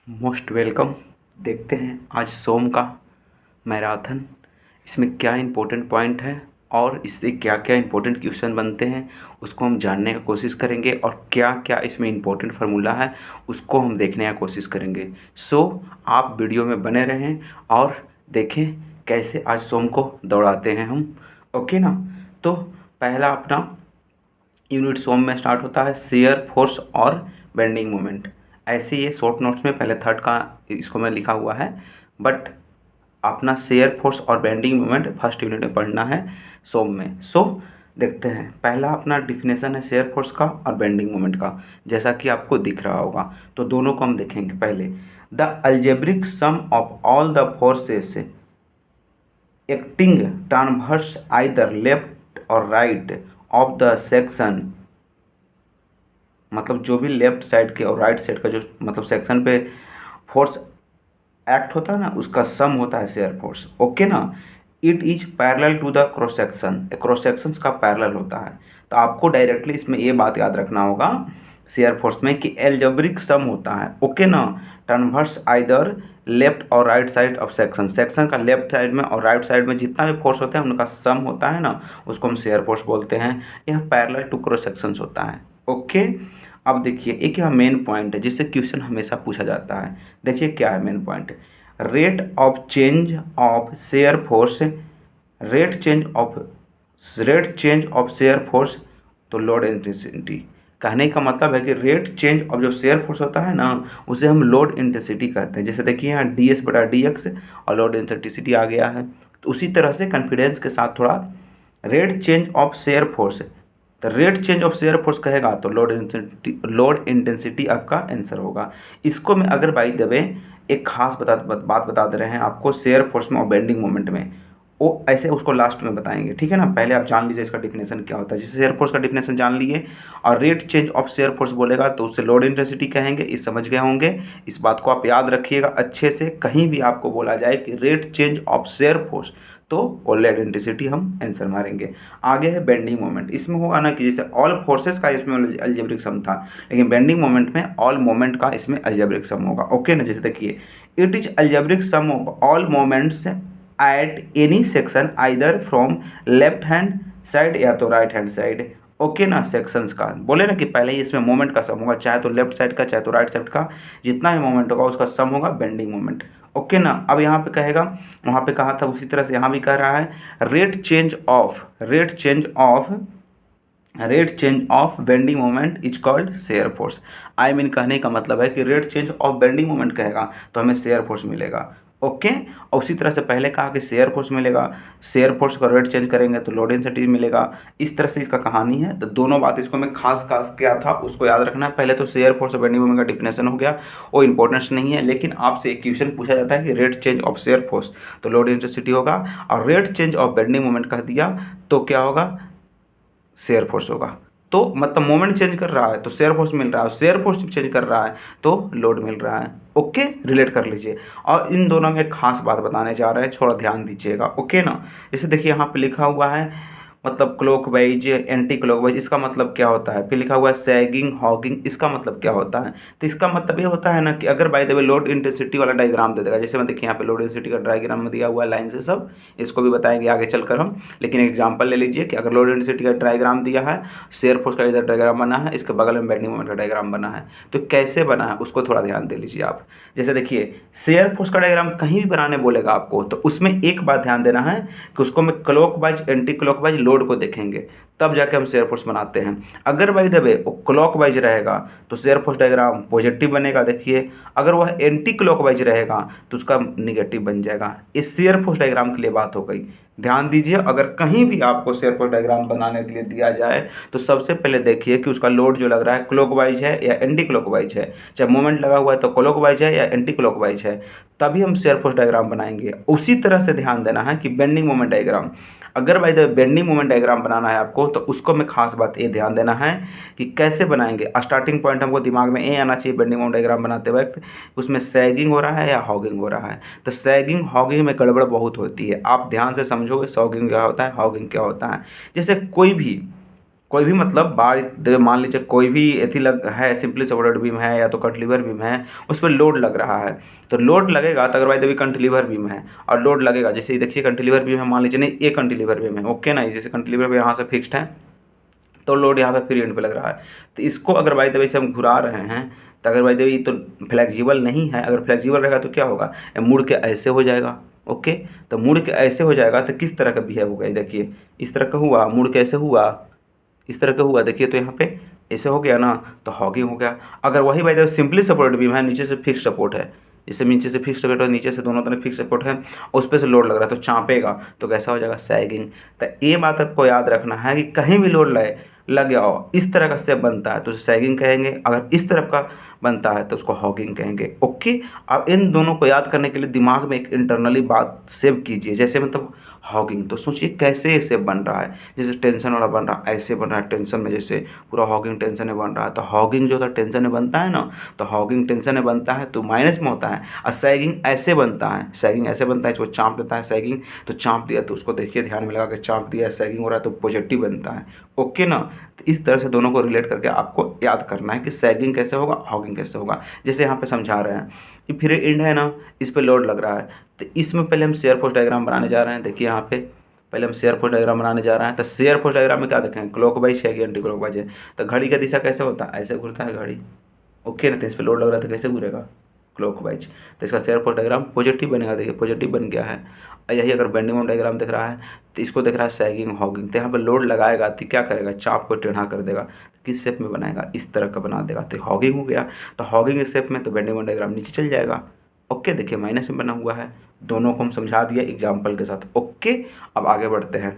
Most welcome. देखते हैं आज सोम का मैराथन, इसमें क्या इम्पोर्टेंट पॉइंट है और इससे क्या क्या इम्पोर्टेंट क्वेश्चन बनते हैं उसको हम जानने का कोशिश करेंगे और क्या क्या इसमें इम्पोर्टेंट फार्मूला है उसको हम देखने का कोशिश करेंगे। सो आप वीडियो में बने रहें और देखें कैसे आज सोम को दौड़ाते हैं हम। ओके ना। तो पहला अपना यूनिट सोम में स्टार्ट होता है शेयर फोर्स और बेंडिंग मोमेंट। ऐसे ये शॉर्ट नोट्स में पहले थर्ड का इसको मैं लिखा हुआ है, बट अपना शेयर फोर्स और बेंडिंग मोमेंट फर्स्ट यूनिट में पढ़ना है सोम में। सो देखते हैं, पहला अपना डिफिनेशन है शेयर फोर्स का और बेंडिंग मोमेंट का, जैसा कि आपको दिख रहा होगा। तो दोनों को हम देखेंगे। पहले the algebraic sum of all the forces acting transverse either left or right of the section, मतलब जो भी लेफ्ट साइड के और राइट साइड का जो मतलब सेक्शन पे फोर्स एक्ट होता है ना, उसका सम होता है शेयर फोर्स। ओके ना। It is parallel to the cross section, cross section का पैरेलल होता है। तो आपको डायरेक्टली इसमें ये बात याद रखना होगा शेयर फोर्स में कि एल्जेब्रिक सम होता है। ओके ना। Transverse either left or right side of section, section का लेफ्ट साइड में और राइट साइड में जितना भी फोर्स होता है उनका सम होता है ना, उसको हम शेयर फोर्स बोलते हैं। यह पैरेलल टू क्रॉस सेक्शंस होता है। ओके। अब देखिए एक यह मेन पॉइंट है जिससे क्वेश्चन हमेशा पूछा जाता है। देखिए क्या है main point. Rate of change of shear force, rate change of shear force तो लोड इंटेंसिटी। कहने का मतलब है कि रेट चेंज ऑफ जो शेयर फोर्स होता है ना, उसे हम लोड इंटेंसिटी कहते हैं। जैसे देखिए यहाँ डी एस बटा डी एक्स और लोड इंटेंसिटी आ गया है। तो उसी तरह से कॉन्फिडेंस के साथ थोड़ा rate change of shear force, तो rate change of shear force कहेगा तो लोड इंटेंसिटी आपका आंसर होगा। इसको मैं अगर बाई द वे एक खास बात बता दे रहे हैं आपको शेयर फोर्स में और बेंडिंग मोमेंट में, वो ऐसे उसको लास्ट में बताएंगे। ठीक है ना। पहले आप जान लीजिए इसका डिफिनेशन क्या होता है। जैसे शेयर फोर्स का डिफिनेशन जान लिए और rate change of shear force बोलेगा तो उससे लोड इंटेंसिटी कहेंगे। इस समझ गए होंगे। इस बात को आप याद रखिएगा अच्छे से। कहीं भी आपको बोला जाए कि rate change of shear force तो ऑल आइडेंटिसिटी हम आंसर मारेंगे। आगे है बेंडिंग मोमेंट। इसमें होगा ना कि जैसे ऑल फोर्सेस का इसमें अलजेब्रिक सम था, लेकिन बेंडिंग मोमेंट में ऑल मोमेंट का इसमें अलजेब्रिक सम होगा। ओके ना। जैसे देखिए it is algebraic sum of all moments at any section either from left hand side या तो राइट हैंड साइड। ओके ना। सेक्शंस का बोले ना कि पहले ही इसमें मोमेंट का सम होगा, चाहे तो लेफ्ट साइड का चाहे तो राइट साइड का, जितना भी मोमेंट होगा उसका सम होगा बेंडिंग मोमेंट। ओके ना। अब यहाँ पे कहेगा, वहाँ पे कहा था उसी तरह से यहाँ भी कह रहा है rate change of bending moment is called shear force. I mean कहने का मतलब है कि rate change of bending moment कहेगा तो हमें शेयर फोर्स मिलेगा। ओके। और उसी तरह से पहले कहा कि शेयर फोर्स मिलेगा, शेयर फोर्स का रेट चेंज करेंगे तो लोड इंटेंसिटी मिलेगा। इस तरह से इसका कहानी है। तो दोनों बात इसको मैं खास खास क्या था उसको याद रखना है। पहले तो शेयर फोर्स और बेंडिंग मोमेंट का डिफिनेशन हो गया, वो इंपॉर्टेंस नहीं है, लेकिन आपसे एक क्वेश्चन पूछा जाता है कि rate change of shear force तो लोड इंटेंसिटी होगा, और rate change of bending moment कह दिया तो क्या होगा, शेयर फोर्स होगा। तो मतलब मोमेंट चेंज कर रहा है तो शेयर फोर्स मिल रहा है, शेयर फोर्स चेंज कर रहा है तो लोड मिल रहा है। ओके। रिलेट कर लीजिए। और इन दोनों में एक खास बात बताने जा रहे हैं, थोड़ा ध्यान दीजिएगा। ओके ना। जैसे देखिए यहाँ पे लिखा हुआ है मतलब क्लॉकवाइज एंटी क्लॉकवाइज, इसका मतलब क्या होता है। फिर लिखा हुआ है सैगिंग हॉगिंग, इसका मतलब क्या होता है। तो इसका मतलब ये होता है ना कि अगर by the way load intensity वाला डायग्राम दे देगा, जैसे मैं देखिए यहाँ पे लोड इंटेंसिटी का डायग्राम में दिया हुआ है लाइन से सब, इसको भी बताएंगे आगे चलकर हम। लेकिन एग्जांपल ले लीजिए कि अगर लोड इंटेंसिटी का डायग्राम दिया है, शेयर फोर्स का इधर डायग्राम बना है, इसके बगल में बेंडिंग मोमेंट का डायग्राम बना है, तो कैसे बना है उसको थोड़ा ध्यान दे लीजिए आप। जैसे देखिए शेयर फोर्स का डायग्राम कहीं भी बनाने बोलेगा आपको तो उसमें एक बात ध्यान देना है कि उसको मैं क्लॉकवाइज एंटी क्लॉकवाइज लोड को देखेंगे, तब जाके हम शेयर फोर्स बनाते हैं। अगर बाय द वे वो क्लॉकवाइज रहेगा तो शेयर फोर्स डायग्राम पॉजिटिव बनेगा। देखिए अगर वह एंटी क्लॉकवाइज रहेगा तो उसका निगेटिव बन जाएगा। इस शेयर फोर्स डायग्राम के लिए बात हो गई। ध्यान दीजिए, अगर कहीं भी आपको शेयर फोर्स डायग्राम बनाने के लिए दिया जाए तो सबसे पहले देखिए कि उसका लोड जो लग रहा है क्लॉकवाइज है या एंटी क्लॉकवाइज है, चाहे मोमेंट लगा हुआ है तो क्लॉकवाइज है या एंटी क्लॉकवाइज है, तभी हम शेयर फोर्स डायग्राम बनाएंगे। उसी तरह से ध्यान देना है कि बेंडिंग मोमेंट डायग्राम, अगर by the bending moment diagram बनाना है आपको तो उसको में खास बात ये ध्यान देना है कि कैसे बनाएंगे। स्टार्टिंग पॉइंट हमको दिमाग में ये आना चाहिए बेंडिंग मोमेंट डायग्राम बनाते वक्त, उसमें सैगिंग हो रहा है या हॉगिंग हो रहा है। तो सैगिंग हॉगिंग में गड़बड़ बहुत होती है, आप ध्यान से समझोगे सॉगिंग क्या होता है हॉगिंग क्या होता है। जैसे कोई कोई भी मतलब बार मान लीजिए कोई भी एथी लग है, सिंपली सपोर्टेड बीम है या तो कंटिलीवर बीम है, उस पर लोड लग रहा है, तो लोड लगेगा तो अगर भाई देवी कंटिलीवर बीम है और लोड लगेगा, जैसे ये देखिए कंटिलीवर बीम है, मान लीजिए नहीं ये कंटिलीवर बीम है, ओके ना, जैसे कंटिलीवर बीम यहाँ से फिक्स्ड है तो लोड यहाँ पे फ्री एंड पे लग रहा है, तो इसको अगर भाई देवी से हम घुरा रहे हैं तो अगर भाई देवी तो फ्लेक्सिबल नहीं है, अगर फ्लेक्सिबल रहेगा तो क्या होगा, ये मुड़ के ऐसे हो जाएगा, ओके, तो मुड़ के ऐसे हो जाएगा तो किस तरह का बिहेव होगा, ये देखिए इस तरह का हुआ, मुड़ के ऐसे हुआ, इस तरह का हुआ, देखिए तो यहाँ पे ऐसे हो गया ना, तो हॉगिंग हो गया। अगर वही भाई देखो सिंपली सपोर्ट बीम है, नीचे से फिक्स सपोर्ट है, जैसे नीचे से फिक्स सपोर्ट है, नीचे से दोनों तरफ फिक्स सपोर्ट है, उस पर से लोड लग रहा है तो चाँपेगा, तो कैसा हो जाएगा, सैगिंग। तो ये बात आपको याद रखना है कि कहीं भी लोड लग गया हो, इस तरह का शेप बनता है तो उसे सैगिंग कहेंगे, अगर इस तरफ का बनता है तो उसको हॉगिंग कहेंगे, ओके। अब इन दोनों को याद करने के लिए दिमाग में एक इंटरनली बात सेव कीजिए, जैसे मतलब हॉगिंग, तो सोचिए कैसे शेप बन रहा है, जैसे टेंशन वाला बन रहा है, ऐसे बन रहा है टेंशन में, जैसे पूरा हॉगिंग टेंशन में बन रहा है, तो हॉगिंग जो होता है टेंशन में बनता है ना, तो हॉगिंग टेंशन में बनता है तो माइनस में होता है, और सैगिंग ऐसे बनता है, सैगिंग ऐसे बनता है, इसको चाँप देता है सैगिंग, तो चाँप दिया तो उसको देखिए ध्यान में लगा के चाँप दिया, सैगिंग हो रहा है तो पॉजिटिव बनता है, ओके ना। तो इस तरह से दोनों को रिलेट करके आपको याद करना है कि सैगिंग कैसे होगा, हॉगिंग कैसे होगा। जैसे यहाँ पे समझा रहे हैं कि फिर एंड है ना, इस पे लोड लग रहा है, तो इसमें पहले हम शेयर फोर्स डायग्राम बनाने जा रहे हैं, देखिए यहाँ पे पहले हम शेयर फोर्स डायग्राम बनाने जा रहे हैं, तो शेयर फोर्स डायग्राम में क्या देखें, क्लॉकवाइज है कि एंटी क्लॉकवाइज है, तो घड़ी का दिशा कैसे होता है, ऐसे घूरता है घड़ी, ओके ना, तो इस पर लोड लग रहा है तो कैसे घूरेगा, क्लॉकवाइज, तो इसका शेयर फोर्स डायग्राम पॉजिटिव बनेगा, देखिए पॉजिटिव बन गया है। और यही अगर बेंडिंग मोमेंट डायग्राम दिख रहा है तो इसको दिख रहा है सैगिंग हॉगिंग, तो यहाँ पर लोड लगाएगा तो क्या करेगा, चाप को टेढ़ा कर देगा, किस शेप में बनाएगा, इस तरह का बना देगा, तो हॉगिंग हो गया, तो हॉगिंग के शेप में तो बेंडिंग मोमेंट डायग्राम नीचे चल जाएगा, ओके। देखिए माइनस में बना हुआ है, दोनों को हम समझा दिया एग्जाम्पल के साथ, ओके। अब आगे बढ़ते हैं,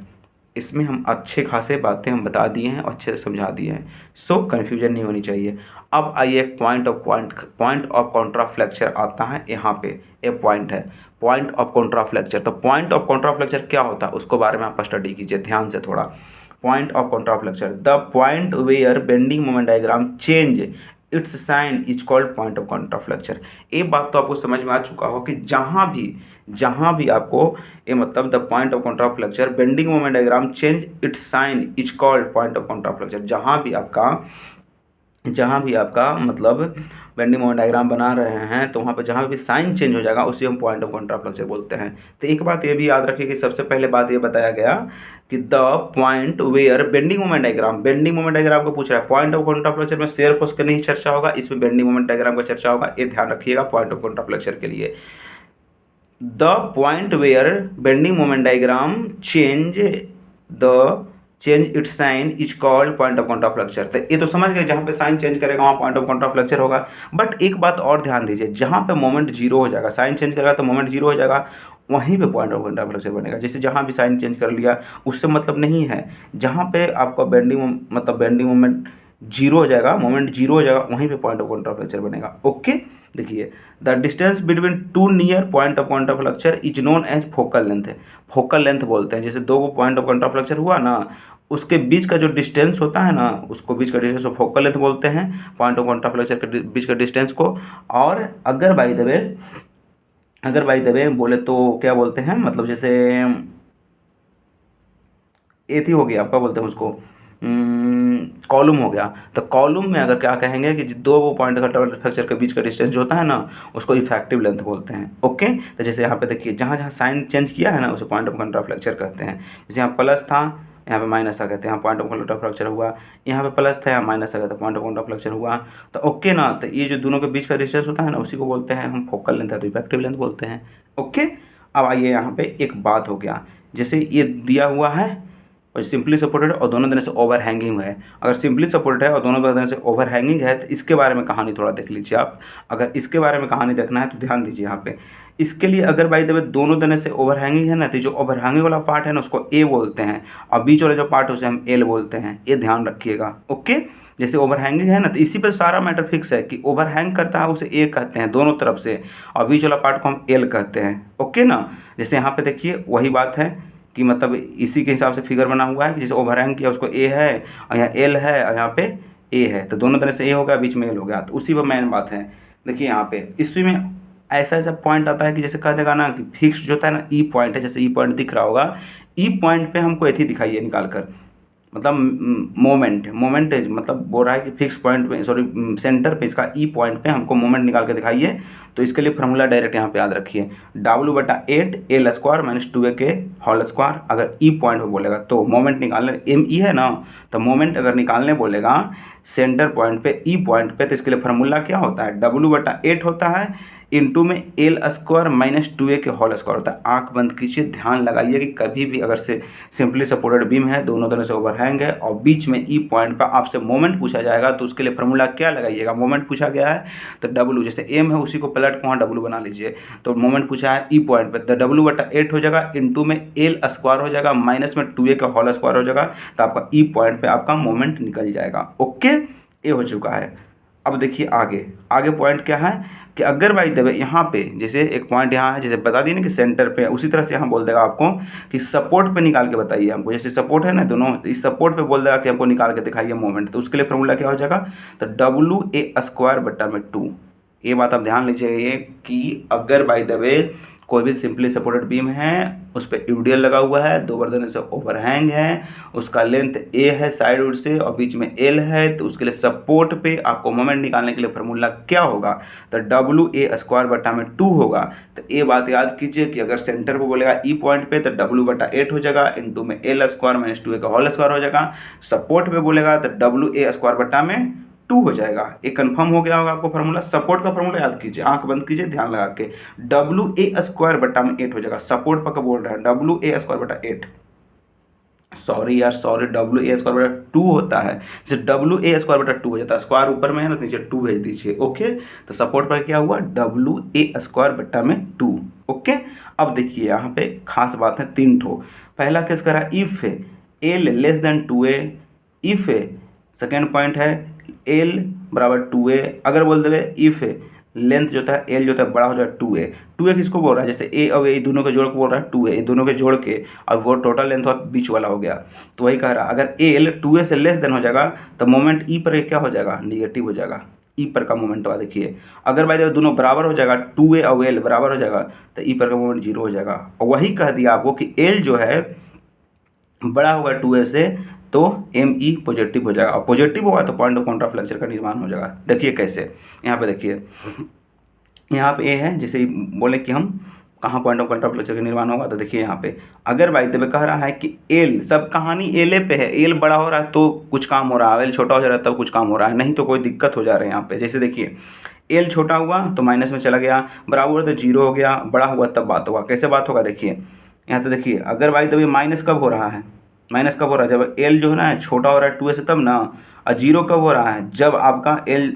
इसमें हम अच्छे खासे बातें हम बता दिए हैं और अच्छे से समझा दिए हैं, सो कन्फ्यूजन नहीं होनी चाहिए। अब आइए पॉइंट ऑफ कॉन्ट्राफ्लेक्चर आता है, यहाँ पे ये पॉइंट है, पॉइंट ऑफ कॉन्ट्राफ्लेक्चर। तो पॉइंट ऑफ कॉन्ट्राफ्लेक्चर क्या होता है उसको बारे में आप स्टडी कीजिए ध्यान से थोड़ा। Point of contraflexure, the point where bending moment diagram change its sign is called point of contraflexure. ये बात तो आपको समझ में आ चुका हो कि जहाँ भी आपको ये मतलब the point of contraflexure bending moment diagram change its sign is called point of contraflexure, जहाँ भी आपका मतलब बेंडिंग मोमेंट डायग्राम बना रहे हैं तो वहाँ पे जहाँ भी साइन चेंज हो जाएगा उसे हम पॉइंट ऑफ कॉन्ट्राफ्लेक्चर बोलते हैं। तो एक बात ये भी याद रखिए कि सबसे पहले बात ये बताया गया कि the point where bending moment diagram को पूछ रहा है, पॉइंट ऑफ कॉन्ट्राफ्लेक्चर में शेयर फोर्स का नहीं चर्चा होगा, इसमें बेंडिंग मोमेंट डायग्राम का चर्चा होगा, ये ध्यान रखिएगा पॉइंट ऑफ कॉन्ट्राफ्लेक्चर के लिए। The point where bending moment diagram change its sign is called point of contraflexure. तो ये तो समझ गए जहाँ पे साइन चेंज करेगा वहाँ पॉइंट ऑफ कॉन्ट्राफ्लेक्चर होगा। बट एक बात और ध्यान दीजिए, जहाँ पे मोमेंट जीरो हो जाएगा, साइन चेंज करेगा तो मोमेंट जीरो हो जाएगा, वहीं पे पॉइंट ऑफ कॉन्ट्राफ्लेक्चर बनेगा। जैसे जहाँ भी साइन चेंज कर लिया उससे मतलब नहीं है, जहाँ पे आपका बेंडिंग मोमेंट जीरो हो जाएगा, मोमेंट जीरो हो जाएगा, वहीं पे पॉइंट ऑफ कॉन्ट्राफ्लेक्चर बनेगा, ओके। देखिए the distance between two near point of contraflexure is known as focal length, focal length बोलते हैं। जैसे दो पॉइंट ऑफ कॉन्ट्राफ्लेक्चर हुआ ना, उसके बीच का जो डिस्टेंस होता है ना, उसको बीच का डिस्टेंस को फोकल लेंथ बोलते हैं, पॉइंट ऑफ कॉन्ट्राफ्लेक्चर के बीच का डिस्टेंस को। और अगर बाय द वे बोले तो क्या बोलते हैं, मतलब जैसे ए थी हो गया, आपका बोलते हैं उसको कॉलम हो गया, तो कॉलम में अगर क्या कहेंगे कि दो वो पॉइंट कॉन्ट्राफ्लेक्चर के बीच का डिस्टेंस जो होता है ना उसको इफेक्टिव लेंथ बोलते हैं, ओके। तो जैसे यहाँ पे देखिए जहाँ जहाँ साइन चेंज किया है ना उसे पॉइंट ऑफ कॉन्ट्राफ्लेक्चर कहते हैं। जैसे यहाँ प्लस था यहाँ पे माइनस आ गया था, यहाँ पॉइंट ऑफ कॉन्ट्राफ्लेक्चर हुआ, यहाँ पे प्लस था यहाँ माइनस आ गया था, पॉइंट ऑफ कॉन्ट्राफ्लेक्चर हुआ, तो ओके ना। तो ये जो दोनों के बीच का डिस्टेंस होता है ना उसी को बोलते हैं हम फोकल लेंथ है, तो इफेक्टिव लेंथ बोलते हैं, ओके। अब आइए यहाँ पे एक बात हो गया, जैसे ये दिया हुआ है और सिंपली सपोर्टेड और दोनों तरह से ओवर हैंगिंग है। अगर सिंपली सपोर्टेड है और दोनों तरह से ओवर हैंगिंग है तो इसके बारे में कहानी थोड़ा देख लीजिए आप। अगर इसके बारे में कहानी देखना है तो ध्यान दीजिए यहाँ पे। इसके लिए अगर बाई द वे दोनों तरह से ओवर हैंगिंग है ना, तो जो ओवर हैंगिंग वाला पार्ट है ना उसको ए बोलते हैं और बीच वाला जो पार्ट है उसे हम एल बोलते हैं, ये ध्यान रखिएगा, ओके। जैसे ओवर हैंगिंग है ना तो इसी पर सारा मैटर फिक्स है कि ओवर हैंग करता है उसे ए कहते हैं दोनों तरफ से, और बीच वाला पार्ट को हम एल कहते हैं, ओके ना। जैसे यहाँ पे देखिए वही बात है कि मतलब इसी के हिसाब से फिगर बना हुआ है कि जैसे ओवरहैंग किया उसको ए है और यहाँ एल है और यहाँ पे ए है, तो दोनों तरह से ए हो गया बीच में एल हो गया, तो उसी पर मेन बात है। देखिए यहाँ पे इसी में ऐसा पॉइंट आता है कि जैसे कह देगा ना कि फिक्स जो होता है ना ई पॉइंट है, जैसे ई पॉइंट दिख रहा होगा, ई पॉइंट पे हमको एथी दिखाइए निकाल कर, मतलब मोमेंट मोमेंट मतलब बोल रहा है कि फिक्स पॉइंट पे, सॉरी सेंटर पे, इसका ई पॉइंट पे हमको मोमेंट निकाल के दिखाइए। तो इसके लिए फॉर्मूला डायरेक्ट यहाँ पे याद रखिए, W/8 L² - 2A के होल स्क्वायर। अगर ई पॉइंट पे बोलेगा तो मोमेंट निकालने, एम ई है ना, तो मोमेंट अगर निकालने बोलेगा सेंटर पॉइंट पे, ई पॉइंट पे, तो इसके लिए फॉर्मूला क्या होता है, W/8 होता है इंटू में L² - 2A के होल स्क्वायर होता है। आंख बंद कीजिए, ध्यान लगाइए कि कभी भी अगर से सिंपली सपोर्टेड बीम है, दोनों तरह से ओवरहैंग है और बीच में ई पॉइंट पर आपसे मोमेंट पूछा जाएगा, तो उसके लिए फॉर्मूला क्या लगाइएगा, मोमेंट पूछा गया है तो W, जैसे एम है उसी को पलट को वहाँ W बना लीजिए। तो मोमेंट पूछा है ई पॉइंट पे, तो W/8 हो जाएगा इंटू में L² हो जाएगा माइनस में 2A का होल स्क्वायर हो जाएगा, तो आपका ई पॉइंट पे आपका मोमेंट निकल जाएगा। ओके, ये हो चुका है। अब देखिए आगे, आगे पॉइंट क्या है कि अगर भाई देवे यहाँ पे, जैसे एक पॉइंट यहाँ है, जैसे बता दिए ना कि सेंटर पे, उसी तरह से यहाँ बोल देगा आपको कि सपोर्ट पे निकाल के बताइए हमको। जैसे सपोर्ट है ना दोनों, इस सपोर्ट पे बोल देगा कि हमको निकाल के दिखाइए मोमेंट, तो उसके लिए फॉर्मूला क्या हो जाएगा, तो WA²/2। ये बात आप ध्यान लीजिए कि अगर बाय द वे कोई भी सिंपली सपोर्टेड बीम है, उस पर यूडीएल लगा हुआ है, दो बर्दन से ओवरहैंग है, उसका लेंथ ए है साइड वुड से और बीच में एल है, तो उसके लिए सपोर्ट पे आपको मोमेंट निकालने के लिए फॉर्मूला क्या होगा, तो WA²/2 होगा। तो ये बात याद कीजिए कि अगर सेंटर पे बोलेगा ई पॉइंट पे तो W/8 हो जाएगा इंटू में L² - 2A का होल स्क्वायर हो जाएगा। सपोर्ट पे बोलेगा तो WA²/2 हो जाएगा। ये कंफर्म हो गया होगा आपको फॉर्मूला। सपोर्ट का फॉर्मूला याद कीजिए, आंख बंद कीजिए, ध्यान लगा के, WA²/8 हो जाएगा। सपोर्ट पर बोल रहा है WA²/8, सॉरी यार सॉरी, WA²/2 होता है, जैसे WA²/2 हो जाता है, स्क्वायर ऊपर में है ना, तो नीचे 2 भेज दीजिए। ओके, तो सपोर्ट पर क्या हुआ, WA²/2। ओके, अब देखिए यहाँ पे खास बात है, 3 ठो। पहला केस करा if L < 2A, if second point है L = 2A। अगर बोल देवे इफ लेंथ जो था L जो था बड़ा हो जाए 2A। 2A किसको बोल रहा है, जैसे A और A दोनों के जोड़ को बोल रहा है 2A, दोनों के जोड़ के, और वो टोटल लेंथ बीच वाला हो गया। तो वही कह रहा है अगर L 2A से लेस देन हो जाएगा तो मोमेंट E पर क्या हो जाएगा, निगेटिव हो जाएगा। ई पर का मोमेंट हुआ देखिए, अगर भाई दोनों बराबर हो जाएगा, 2A और L बराबर हो जाएगा, तो ई पर का मोमेंट 0 हो जाएगा। और वही कह दिया आपको कि L जो है बड़ा होगा 2A से, तो ME पॉजिटिव हो जाएगा, और पॉजिटिव होगा तो पॉइंट ऑफ कॉन्ट्रा फ्लेक्चर का निर्माण हो जाएगा। देखिए कैसे, यहाँ पे देखिए, यहाँ पे ए है, जैसे बोले कि हम कहाँ पॉइंट ऑफ कॉन्ट्रा फ्लेक्चर का निर्माण होगा, तो देखिए यहाँ पे अगर भाई तब कह रहा है कि एल, सब कहानी एल पे है, एल बड़ा हो रहा है तो कुछ काम हो रहा है, एल छोटा हो जा रहा है तब कुछ काम हो रहा है, नहीं तो कोई दिक्कत हो जा रहा है यहाँ पे। जैसे देखिए एल छोटा हुआ तो माइनस में चला गया, बराबर हुआ तो 0 हो गया, बड़ा हुआ तब बात होगा। कैसे बात होगा देखिए, यहाँ तो देखिए अगर भाई तभी माइनस कब हो रहा है, माइनस कब हो रहा है, जब एल जो है ना छोटा हो रहा है 2A से तब ना। और 0 कब हो रहा है, जब आपका एल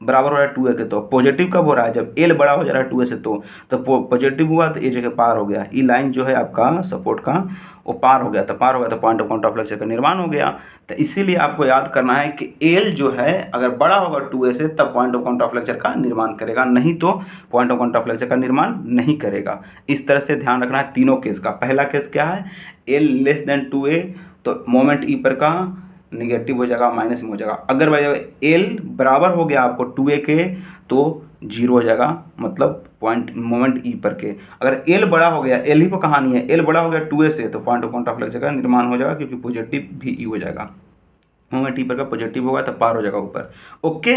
बराबर हो रहा है 2A के। तो पॉजिटिव कब हो रहा है, जब एल बड़ा हो जा रहा है 2A से, तो पॉजिटिव हुआ तो ये जगह पार हो गया, ये लाइन जो है आपका सपोर्ट का वो पार हो गया, तो पार हो गया तो पॉइंट ऑफ कॉन्ट्रा फ्लेक्चर का निर्माण हो गया। तो इसीलिए आपको याद करना है कि एल जो है अगर बड़ा होगा 2A से तब पॉइंट ऑफ कॉन्ट्रा फ्लेक्चर का निर्माण करेगा, नहीं तो पॉइंट ऑफ कॉन्ट्रा फ्लेक्चर का निर्माण नहीं करेगा। इस तरह से ध्यान रखना है तीनों केस का। पहला केस क्या है, एल लेस देन 2A, तो मोमेंट ई पर का निगेटिव हो जाएगा, माइनस में हो जाएगा। अगर भाई एल बराबर हो गया आपको 2A के तो 0 हो जाएगा, मतलब पॉइंट मोमेंट ई पर के। अगर एल बड़ा हो गया, एल ही पर कहानी है, एल बड़ा हो गया 2A से तो पॉइंट ऑफ कॉन्ट्रा फ्लेक्चर का निर्माण हो जाएगा, क्योंकि पॉजिटिव भी ई हो जाएगा, मोमेंट ई पर का पॉजिटिव होगा तो पार हो जाएगा ऊपर। ओके,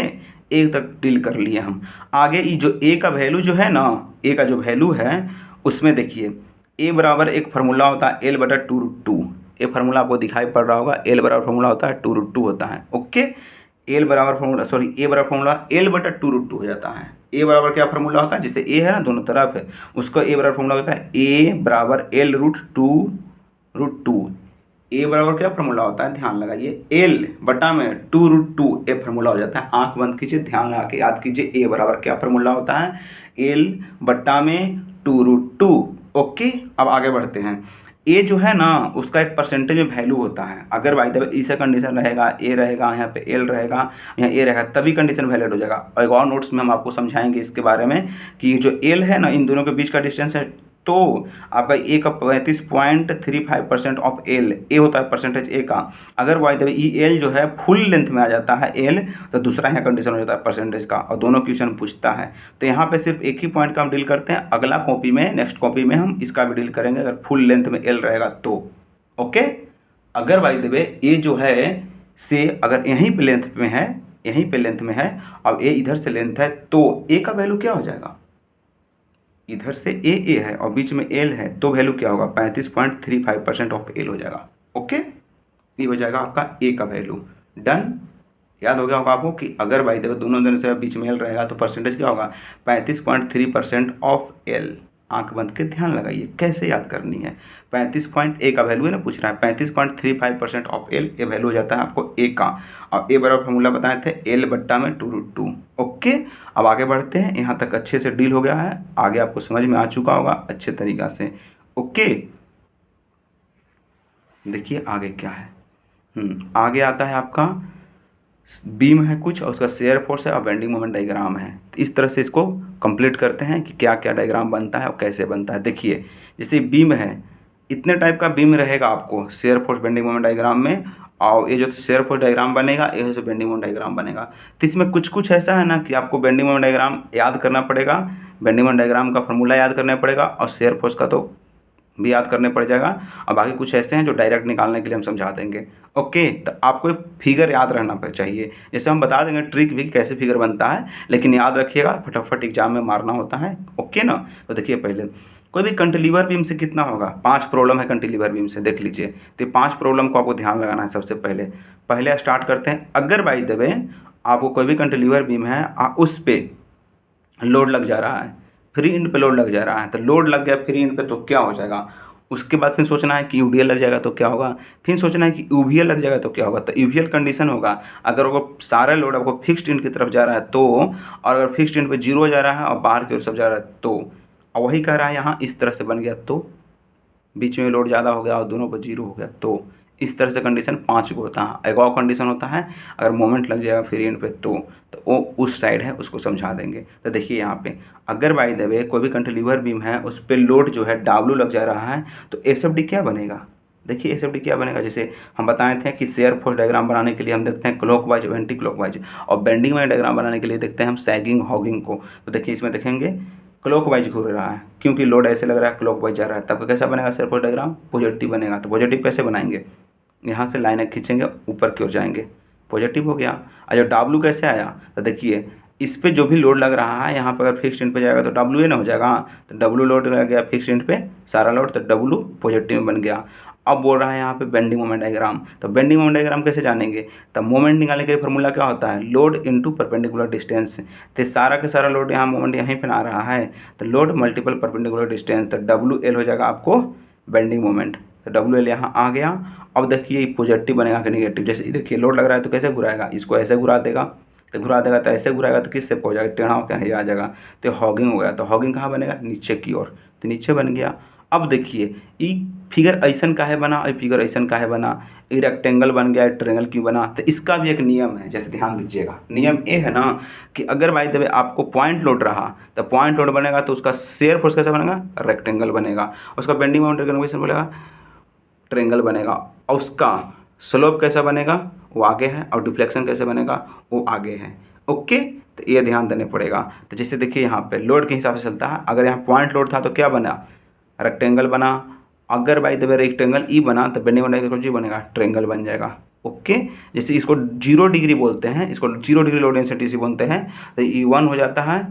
एक तक डील कर लिए हम। आगे ये जो ए का वैल्यू जो है ना, ए का जो वैल्यू है उसमें देखिए ए बराबर एक फार्मूला होता है L/2√2। ये फार्मूला आपको दिखाई पड़ रहा होगा, एल बराबर फार्मूला होता है 2√2 होता है। ओके, एल बराबर फार्मूला, सॉरी ए बराबर फार्मूला L/2√2 हो जाता है। ए बराबर क्या फार्मूला होता है, जैसे ए है ना दोनों तरफ है, उसका ए बराबर फार्मूला होता है ए बराबर L√2√2। ए बराबर क्या फार्मूला होता है, ध्यान लगाइए, एल बटा में 2√2 ए फार्मूला हो जाता है। आंख बंद कीजिए, ध्यान लगा के याद कीजिए, ए बराबर क्या फार्मूला होता है, एल बटा में 2√2। ओके, अब आगे बढ़ते हैं। ए जो है ना उसका एक परसेंटेज में वैल्यू होता है। अगर बाई द वे ऐसा कंडीशन रहेगा, ए रहेगा यहाँ पे, एल रहेगा यहाँ, ए रहेगा, तभी कंडीशन वैलिड हो जाएगा। और एक और नोट्स में हम आपको समझाएंगे इसके बारे में कि जो एल है ना, इन दोनों के बीच का डिस्टेंस है, तो आपका ए का 35.35% ऑफ एल, ए होता है परसेंटेज ए का। अगर by the way E L जो है फुल लेंथ में आ जाता है एल, तो दूसरा यहाँ कंडीशन हो जाता है परसेंटेज का, और दोनों क्वेश्चन पूछता है। तो यहाँ पे सिर्फ एक ही पॉइंट का हम डील करते हैं, अगला कॉपी में, नेक्स्ट कॉपी में हम इसका भी डील करेंगे अगर फुल लेंथ में एल रहेगा तो। ओके, अगर बाय द वे ए जो है से अगर यहीं पे लेंथ में है, यहीं पे लेंथ में है, अब ए इधर से लेंथ है, तो ए का वैल्यू क्या हो जाएगा, इधर से ए है और बीच में एल है, तो वैल्यू क्या होगा 35.35% ऑफ एल हो जाएगा। ओके, ये हो जाएगा आपका ए का वैल्यू। डन, याद हो गया होगा आपको कि अगर बाई द वे दोनों दोनों से बीच में एल रहेगा तो परसेंटेज क्या होगा 35.3% ऑफ एल। आंख बंद के ध्यान लगाइए कैसे याद करनी है। 35 ए का वैल्यू है ना, पूछ रहा है 35.35% ऑफ एल, ये वैल्यू हो जाता है आपको ए का। और ए बराबर फॉर्मूला बताए थे एल बट्टा में 2√2। ओके, अब आगे बढ़ते हैं, यहाँ तक अच्छे से डील हो गया है, आगे आपको समझ में आ चुका होगा अच्छे तरीक़ा से। ओके, देखिए आगे क्या है। आगे आता है आपका बीम है कुछ और उसका शेयर फोर्स है और बेंडिंग मोमेंट डायग्राम है। तो इस तरह से इसको कंप्लीट करते हैं कि क्या क्या डायग्राम बनता है और कैसे बनता है। देखिए जैसे बीम है, इतने टाइप का बीम रहेगा आपको shear force bending moment diagram में, और ये जो शेयर फोर्स डायग्राम बनेगा ये जो बेंडिंग मोमेंट डायग्राम बनेगा। तो इसमें कुछ कुछ ऐसा है ना कि आपको बेंडिंग मोमेंट डायग्राम याद करना पड़ेगा, बेंडिंग मोमेंट डायग्राम का फॉर्मूला याद करना पड़ेगा और शेयर फोर्स का तो भी याद करने पड़ जाएगा। और बाकी कुछ ऐसे हैं जो डायरेक्ट निकालने के लिए हम समझा देंगे। ओके, तो आपको एक फिगर याद रहना चाहिए, जैसे हम बता देंगे ट्रिक भी कैसे फिगर बनता है, लेकिन याद रखिएगा फटाफट एग्जाम में मारना होता है। ओके ना, तो देखिए पहले कोई भी कंटिलीवर बीम से कितना होगा, 5 प्रॉब्लम है कंटिलीवर बीम से, देख लीजिए। तो 5 प्रॉब्लम को आपको ध्यान लगाना है। सबसे पहले स्टार्ट करते हैं। अगर बाई द वे आपको कोई भी कंटिलीवर बीम है, उस पर लोड लग जा रहा है, फ्री एंड पे लोड लग जा रहा है, तो लोड लग गया फ्री एंड पे तो क्या हो जाएगा। उसके बाद फिर सोचना है कि यूडीएल लग जाएगा तो क्या होगा, फिर सोचना है कि यूवीएल लग जाएगा तो क्या होगा। तो यूवीएल कंडीशन होगा अगर वो सारा लोड आपको फिक्स्ड एंड की तरफ जा रहा है तो, और अगर फिक्स्ड एंड पे 0 जा रहा है और बाहर की ओर सब जा रहा है तो, और वही कह रहा है यहाँ इस तरह से बन गया तो, बीच में लोड ज़्यादा हो गया और दोनों पर 0 हो गया तो, इस तरह से कंडीशन 5 को होता है। एक और कंडीशन होता है अगर मोमेंट लग जाएगा फ्री एंड पे तो वो उस साइड है उसको समझा देंगे। तो देखिए यहाँ पे अगर बाई द वे कोई भी कंटिलीवर बीम है उस पर लोड जो है W लग जा रहा है तो एसएफडी क्या बनेगा। देखिए एसएफडी क्या बनेगा, जैसे हम बताए थे कि शेयर फोर्स डायग्राम बनाने के लिए हम देखते हैं क्लॉकवाइज एंटी क्लॉकवाइज, और बेंडिंग में डायग्राम बनाने के लिए देखते हैं हम सैगिंग हॉगिंग को। तो देखिए इसमें देखेंगे क्लॉकवाइज घूर रहा है क्योंकि लोड ऐसे लग रहा है क्लॉकवाइज जा रहा है, तब कैसा बनेगा शेयर फोर्स डायग्राम, पॉजिटिव बनेगा। तो पॉजिटिव कैसे बनाएंगे, यहाँ से लाइनें खींचेंगे ऊपर की ओर जाएंगे, पॉजिटिव हो गया। और जो W कैसे आया, तो देखिए इस पे जो भी लोड लग रहा है यहाँ पर अगर फिक्स्ड एंड पे जाएगा तो W ये ना हो जाएगा, तो W लोड लग गया फिक्स्ड एंड पे सारा लोड, तो W पॉजिटिव बन गया। अब बोल रहा है यहाँ पे बेंडिंग मोमेंट डायग्राम, तो बेंडिंग मोमेंट डायग्राम कैसे जानेंगे, तो मोमेंट निकालने के लिए फॉर्मूला क्या होता है, लोड इनटू परपेंडिकुलर डिस्टेंस। तो सारा का सारा लोड यहाँ मोमेंट यहीं पे आ रहा है, तो लोड मल्टीपल परपेंडिकुलर डिस्टेंस, तो WL हो जाएगा आपको बेंडिंग मोमेंट। तो WL यहाँ आ गया। अब देखिए पॉजिटिव बनेगा कि नेगेटिव, जैसे देखिए लोड लग रहा है तो कैसे घुराएगा, इसको ऐसे घुरा देगा, तो घुरा देगा तो ऐसे घुराएगा तो किससे हो जाएगा, टेढ़ा होकर आ जाएगा, तो हॉगिंग हो गया। तो हॉगिंग कहाँ बनेगा, नीचे की ओर, तो नीचे बन गया। अब देखिए ये फिगर ऐसन काहे बना और फिगर ऐसन काहे बना, ये रेक्टेंगल बन गया, ट्रायंगल क्यों बना, तो इसका भी एक नियम है। जैसे ध्यान दीजिएगा, नियम ये है ना कि अगर बाई द वे आपको पॉइंट लोड रहा तो पॉइंट लोड बनेगा तो उसका शेयर फोर्स कैसा बनेगा, रेक्टेंगल बनेगा, उसका बेंडिंग मोमेंट कैसे बनेगा, ट्रायंगल बनेगा, और उसका स्लोप कैसा बनेगा, वो आगे है, और डिफ्लेक्शन कैसे बनेगा, वो आगे है। ओके, तो ये ध्यान देने पड़ेगा। तो जैसे देखिए यहाँ पे लोड के हिसाब से चलता है, अगर यहाँ पॉइंट लोड था तो क्या बना, रेक्टेंगल बना, अगर बाई द वे रेक्टेंगल ई बना तो बेंडिंग मोमेंट जी बनेगा, ट्रायंगल बन जाएगा। ओके, जैसे इसको 0 डिग्री बोलते हैं, इसको 0 डिग्री लोड इंटेंसिटी बोलते हैं, तो E1 हो जाता है,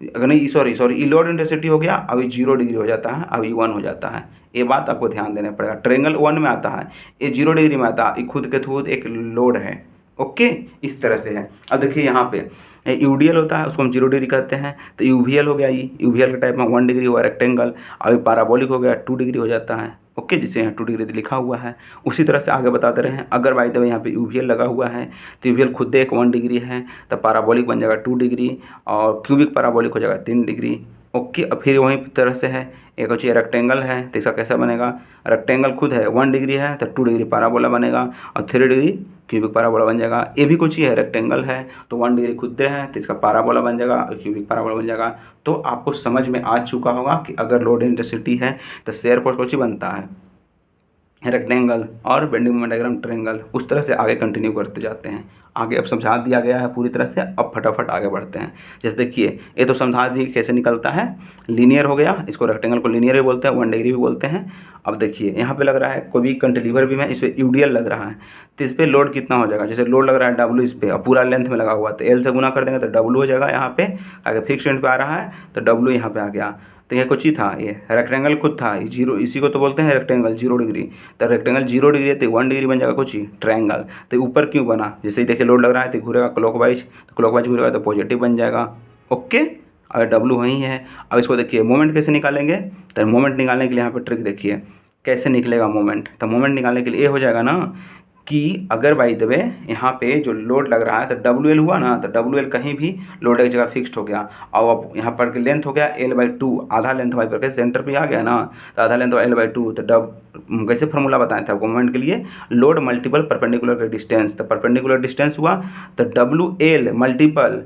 अगर नहीं सॉरी ई लोड इंटेंसिटी हो गया, अभी 0 डिग्री हो जाता है, अभी 1 हो जाता है। ये बात आपको ध्यान देना पड़ेगा, ट्रायंगल 1 में आता है, ये 0 डिग्री में आता है, ये खुद के खुद एक लोड है। ओके, इस तरह से है। अब देखिए यहाँ पे यूडीएल होता है, उसको हम 0 डिग्री कहते हैं, तो यूवीएल हो गया, ये यूवीएल के टाइप में 1 डिग्री हुआ रेक्टेंगल, अभी पैराबोलिक हो गया 2 डिग्री हो जाता है। ओके, जिसे यहाँ 2 डिग्री लिखा हुआ है। उसी तरह से आगे बताते रहे हैं, अगर बाई द वे यहाँ पे यूवीएल लगा हुआ है तो यूवीएल खुद एक 1 डिग्री है, तो पैराबोलिक बन जाएगा 2 डिग्री, और क्यूबिक पैराबोलिक हो जाएगा 3 डिग्री। ओके, अब फिर वही तरह से है, एक और चीज़ रेक्टेंगल है तो इसका कैसा बनेगा, रेक्टेंगल खुद है 1 डिग्री है तो 2 डिग्री पैराबोला बनेगा, और 3 डिग्री क्यूबिक पैराबोला बन जाएगा। ये भी कुछ ही है, रेक्टेंगल है तो 1 डिग्री खुद दे है तो इसका पैराबोला बन जाएगा और क्यूबिक पैराबोला बन जाएगा। तो आपको समझ में आ चुका होगा कि अगर लोड इंटेंसिटी है तो शेयर फोर्स कुछ ही बनता है, रेक्टेंगल और बेंडिंग मोमेंट डायग्राम ट्रायंगल, उस तरह से आगे कंटिन्यू करते जाते हैं। आगे अब समझा दिया गया है पूरी तरह से, अब फटाफट आगे बढ़ते हैं। जैसे देखिए ये तो समझा दिए कैसे निकलता है, लीनियर हो गया, इसको रेक्टेंगल को लीनियर भी बोलते हैं, 1 डिग्री भी बोलते हैं। अब देखिए यहाँ पे लग रहा है कोई भी कैंटिलीवर बीम है, इस पर यूडीएल लग रहा है, तो इस पर लोड कितना हो जाएगा, जैसे लोड लग रहा है डब्ल्यू इस पर और पूरा लेंथ में लगा हुआ, तो एल से गुना कर देंगे तो डब्ल्यू हो जाएगा यहाँ पे, आगे फिक्स एंड पे आ रहा है तो डब्ल्यू यहाँ पे आ गया। तो ये कुछ ही था, ये रेक्टेंगल खुद था, जीरो, इसी को तो बोलते हैं रेक्टेंगल 0 डिग्री। तो रेक्टेंगल 0 डिग्री है तो 1 डिग्री बन जाएगा कुछ ही ट्रायंगल। तो ऊपर क्यों बना, जैसे ही देखिए लोड लग रहा है तो घूरेगा क्लॉकवाइज, तो क्लॉकवाइज घूरेगा तो पॉजिटिव बन जाएगा। ओके, अगर डब्लू वहीं है। अब इसको देखिए मोमेंट कैसे निकालेंगे, तो मोमेंट निकालने के लिए यहाँ पर ट्रिक देखिए कैसे निकलेगा मोमेंट। तो मोमेंट निकालने के लिए ये हो जाएगा ना कि अगर बाई द वे यहाँ पे जो लोड लग रहा है तो डब्ल्यू एल हुआ ना, तो डब्ल्यू एल कहीं भी लोड एक जगह फिक्स्ड हो गया, और अब यहाँ पर लेंथ हो गया L/2, आधा लेंथ वाई पर सेंटर पे आ गया ना, तो आधा लेंथ L/2, तो कैसे फॉर्मूला बताया था मोमेंट के लिए, लोड मल्टीपल परपेंडिकुलर का डिस्टेंस, तो परपेंडिकुलर डिस्टेंस हुआ तो WL मल्टीपल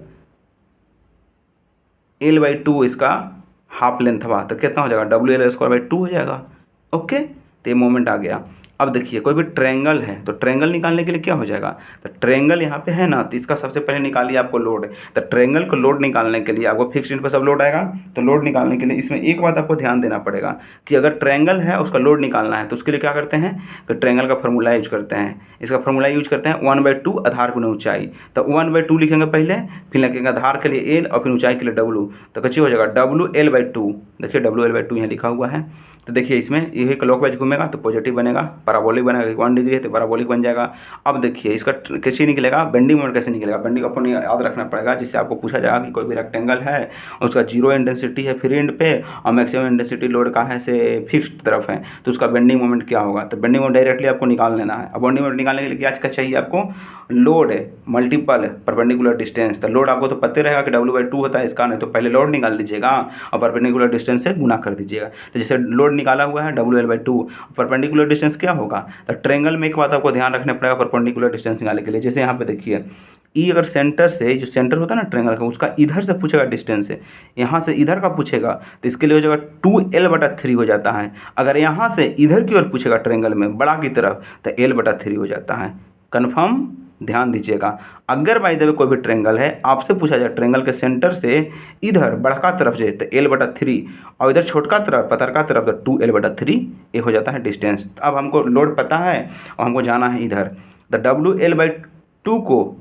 L/2 इसका हाफ लेंथ हुआ, तो कितना हो जाएगा WL²/2 हो जाएगा। ओके, तो ये मोमेंट आ गया। अब देखिए कोई भी ट्रायंगल है तो ट्रायंगल निकालने के लिए क्या हो जाएगा, तो ट्रायंगल यहाँ पे है ना, तो इसका सबसे पहले निकालिए आपको लोड। तो ट्रायंगल को लोड निकालने के लिए आपको फिक्स्ड एंड पे सब लोड आएगा, तो लोड निकालने के लिए इसमें एक बात आपको ध्यान देना पड़ेगा कि अगर ट्रायंगल है उसका लोड निकालना है तो उसके लिए क्या करते हैं, तो ट्रायंगल का फॉर्मूला यूज करते हैं। इसका फॉर्मूला यूज करते हैं 1/2 आधार गुना ऊंचाई, तो 1/2 लिखेंगे पहले, फिर लिखेंगे आधार के लिए एल और फिर ऊंचाई के लिए डब्लू, तो कैसे हो जाएगा WL/2। देखिए WL/2 यहाँ लिखा हुआ है। तो देखिए इसमें यही क्लॉकवाइज घूमेगा तो पॉजिटिव बनेगा, पैराबोलिक बनेगा 1 डिग्री है तो पैराबोलिक बन जाएगा। अब देखिए इसका कैसे निकलेगा, बेंडिंग मोमेंट कैसे निकलेगा, बेंडिंग अपन याद रखना पड़ेगा, जिससे आपको पूछा जाएगा कि कोई भी रेक्टेंगल है उसका 0 इंटेंसिटी है फ्री एंड पे और मैक्सिमम इंटेंसिटी लोड का है से फिक्स्ड तरफ है, तो उसका बेंडिंग मोमेंट क्या होगा। तो बेंडिंग मोमेंट डायरेक्टली आपको निकाल लेना है। अब बेंडिंग मोमेंट निकालने के लिए क्या चाहिए आपको, लोड है मल्टीपल परपेंडिकुलर डिस्टेंस। तो लोड आपको तो पता रहेगा कि W/2 होता है इसका, नहीं तो पहले लोड निकाल लीजिएगा और परपेंडिकुलर डिस्टेंस से गुना कर दीजिएगा। तो जैसे लोड निकाला हुआ है WL/2, परपेंडिकुलर डिस्टेंस क्या होगा, तो ट्रायंगल में एक बात आपको ध्यान रखना पड़ेगा परपेंडिकुलर डिस्टेंस निकालने के लिए। जैसे यहाँ पे देखिए ई अगर सेंटर से, जो सेंटर होता है ना ट्रायंगल का, उसका इधर से पूछेगा डिस्टेंस है, यहाँ से इधर का पूछेगा तो इसके लिए हो जाएगा 2L/3 हो जाता है। अगर यहाँ से इधर की ओर पूछेगा ट्रायंगल में बड़ा की तरफ तो L/3 हो जाता है। कन्फर्म ध्यान दीजिएगा। अगर बाय द वे कोई भी ट्रायंगल है आपसे पूछा जाए ट्रायंगल के सेंटर से इधर बड़का तरफ जाए तो L/3 और इधर छोटका तरफ पतरका तरफ तो 2L/3 ये हो जाता है डिस्टेंस। अब हमको लोड पता है और हमको जाना है इधर, तो WL/2 को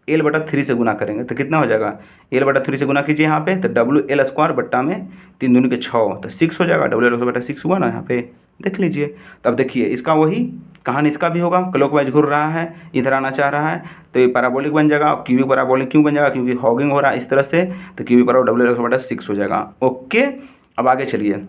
L/3 से गुना करेंगे तो कितना हो जाएगा, L/3 से गुना कीजिए यहाँ पे तो WL² बट्टा में 3 दूनी के 6 तो 6 हो जाएगा, WL/6 हुआ ना यहाँ पे, देख लीजिए। तब देखिए इसका वही कहानी इसका भी होगा, क्लॉकवाइज घूर रहा है, इधर आना चाह रहा है तो ये पैराबोलिक बन जाएगा। क्यूबिक पैराबोलिक क्यों बन जाएगा, क्योंकि हॉगिंग हो रहा है इस तरह से, तो क्यूबिक पैराबोलिक WL/6 हो जाएगा। ओके, अब आगे चलिए,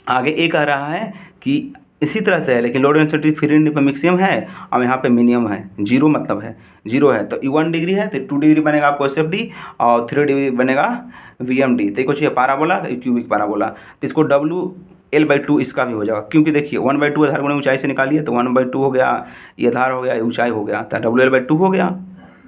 आगे ये कह रहा है कि इसी तरह से है लेकिन लोड इंटेंसिटी फ्री एंड पे मैक्सिमम है और यहाँ पे मिनिमम है, 0 मतलब है 0 है, तो 1 डिग्री है तो 2 डिग्री बनेगा आपको SFD और 3 डिग्री बनेगा VMD। तो कुछ ये पाराबोला क्यूबिक पाराबोला, तो इसको WL/2 इसका भी हो जाएगा, क्योंकि देखिए 1/2 आधार गुणा ऊंचाई से निकालिए तो 1/2 हो गया, ये आधार हो गया, ऊंचाई हो गया, तो WL/2 हो गया,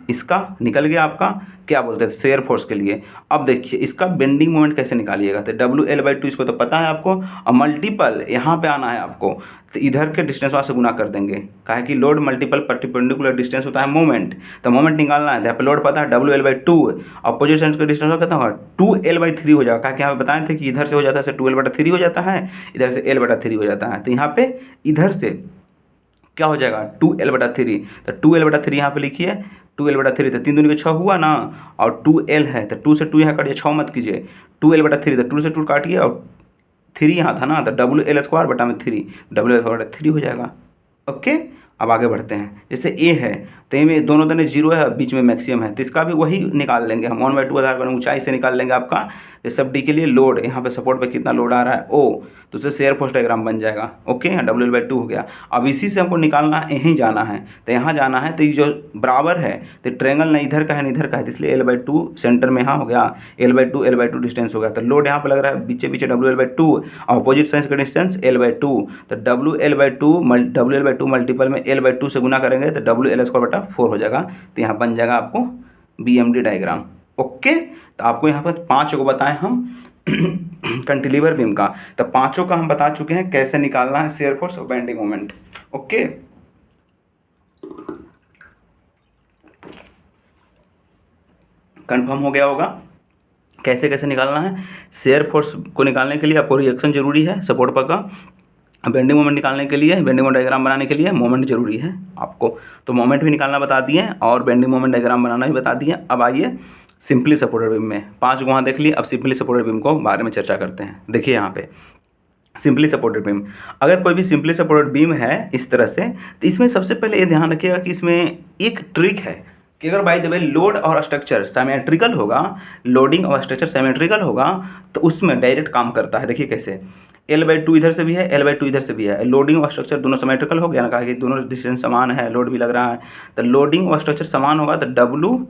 इसका निकल गया आपका क्या बोलते हैं शेयर फोर्स के लिए। अब देखिए इसका बेंडिंग मोमेंट कैसे निकालिएगा, तो WL/2 इसको तो पता है आपको, और मल्टीपल यहाँ पे आना है आपको, तो इधर के डिस्टेंस वहाँ से गुना कर देंगे, काहे कि लोड मल्टीपल परपेंडिकुलर डिस्टेंस होता है मोमेंट, तो मोमेंट निकालना है तो यहाँ पे लोड पता है WL/2, अपोजिट साइड का डिस्टेंस कितना होगा 2L/3 हो जाएगा, क्या यहाँ पे बताए थे कि इधर से हो जाता है 2L/3 हो जाता है, इधर से L/3 हो जाता है, तो यहाँ पे इधर से क्या हो जाएगा 2L/3, तो 2L/3 यहाँ पे लिखिए, 2L/3 तो 3 दूनी के 6 हुआ ना, और 2L है तो 2 से 2 यहाँ काटिए, 6 मत कीजिए, 2L/3 तो 2 से 2 काटिए और 3 यहाँ था ना, तो WL² बटा में 3 WL/3 हो जाएगा। ओके, अब आगे बढ़ते हैं। जैसे ए है तो ए में दोनों तरफ 0 है, बीच में मैक्सिमम है, तो इसका भी वही निकाल लेंगे हम 1/2 आधार पर ऊंचाई से निकाल लेंगे आपका SFD के लिए लोड, यहाँ पे सपोर्ट पे कितना लोड आ रहा है O, तो उससे शेयर फोर्स डायग्राम बन जाएगा। ओके, WL/2 हो गया। अब इसी से हमको निकालना यहीं जाना है, तो यहाँ जाना है तो ये जो बराबर है तो ट्रायंगल ना इधर का है ना इधर का है, तो इसलिए L/2 सेंटर में यहाँ हो गया, L/2 डिस्टेंस हो गया, तो लोड यहाँ पे लग रहा है पीछे पीछे WL/2 और अपोजिट साइड का डिस्टेंस L/2, तो WL/2 मल्टीपल में L/2 से गुना करेंगे तो WL²/4 हो जाएगा, तो यहाँ बन जाएगा आपको BMD डायग्राम। ओके, तो आपको यहाँ पर 5 को बताएं हम कैंटिलीवर बीम का। तो पांचों का हम बता चुके हैं कैसे निकालना है शेयर फोर्स और बेंडिंग मोमेंट। ओके, कंफर्म हो गया होगा कैसे कैसे निकालना है। शेयर फोर्स को निकालने के लिए आपको रिएक्शन जरूरी है सपोर्ट पर का, बेंडिंग मोमेंट निकालने के लिए, बेंडिंग मोमेंट डायग्राम बनाने के लिए मोमेंट जरूरी है आपको। तो मोमेंट भी निकालना बता दिए और बेंडिंग मोमेंट डायग्राम बनाना भी बता दिए। अब आइए सिंपली सपोर्टेड बीम में 5 वहाँ देख लिए, अब सिंपली सपोर्टेड बीम को बारे में चर्चा करते हैं। देखिए यहाँ पे सिंपली सपोर्टेड बीम, अगर कोई भी सिंपली सपोर्टेड बीम है इस तरह से, तो इसमें सबसे पहले ये ध्यान रखिएगा कि इसमें एक ट्रिक है कि अगर बाय द वे लोड और स्ट्रक्चर सिमेट्रिकल होगा, लोडिंग और स्ट्रक्चर सिमेट्रिकल होगा, तो उसमें डायरेक्ट काम करता है। देखिए कैसे, L/2 इधर से भी है, L/2 इधर से भी है, लोडिंग और स्ट्रक्चर दोनों सिमेट्रिकल हो गया ना, कहा कि दोनों डिस्टेंस समान है, लोड भी लग रहा है, तो लोडिंग और स्ट्रक्चर समान होगा तो W/2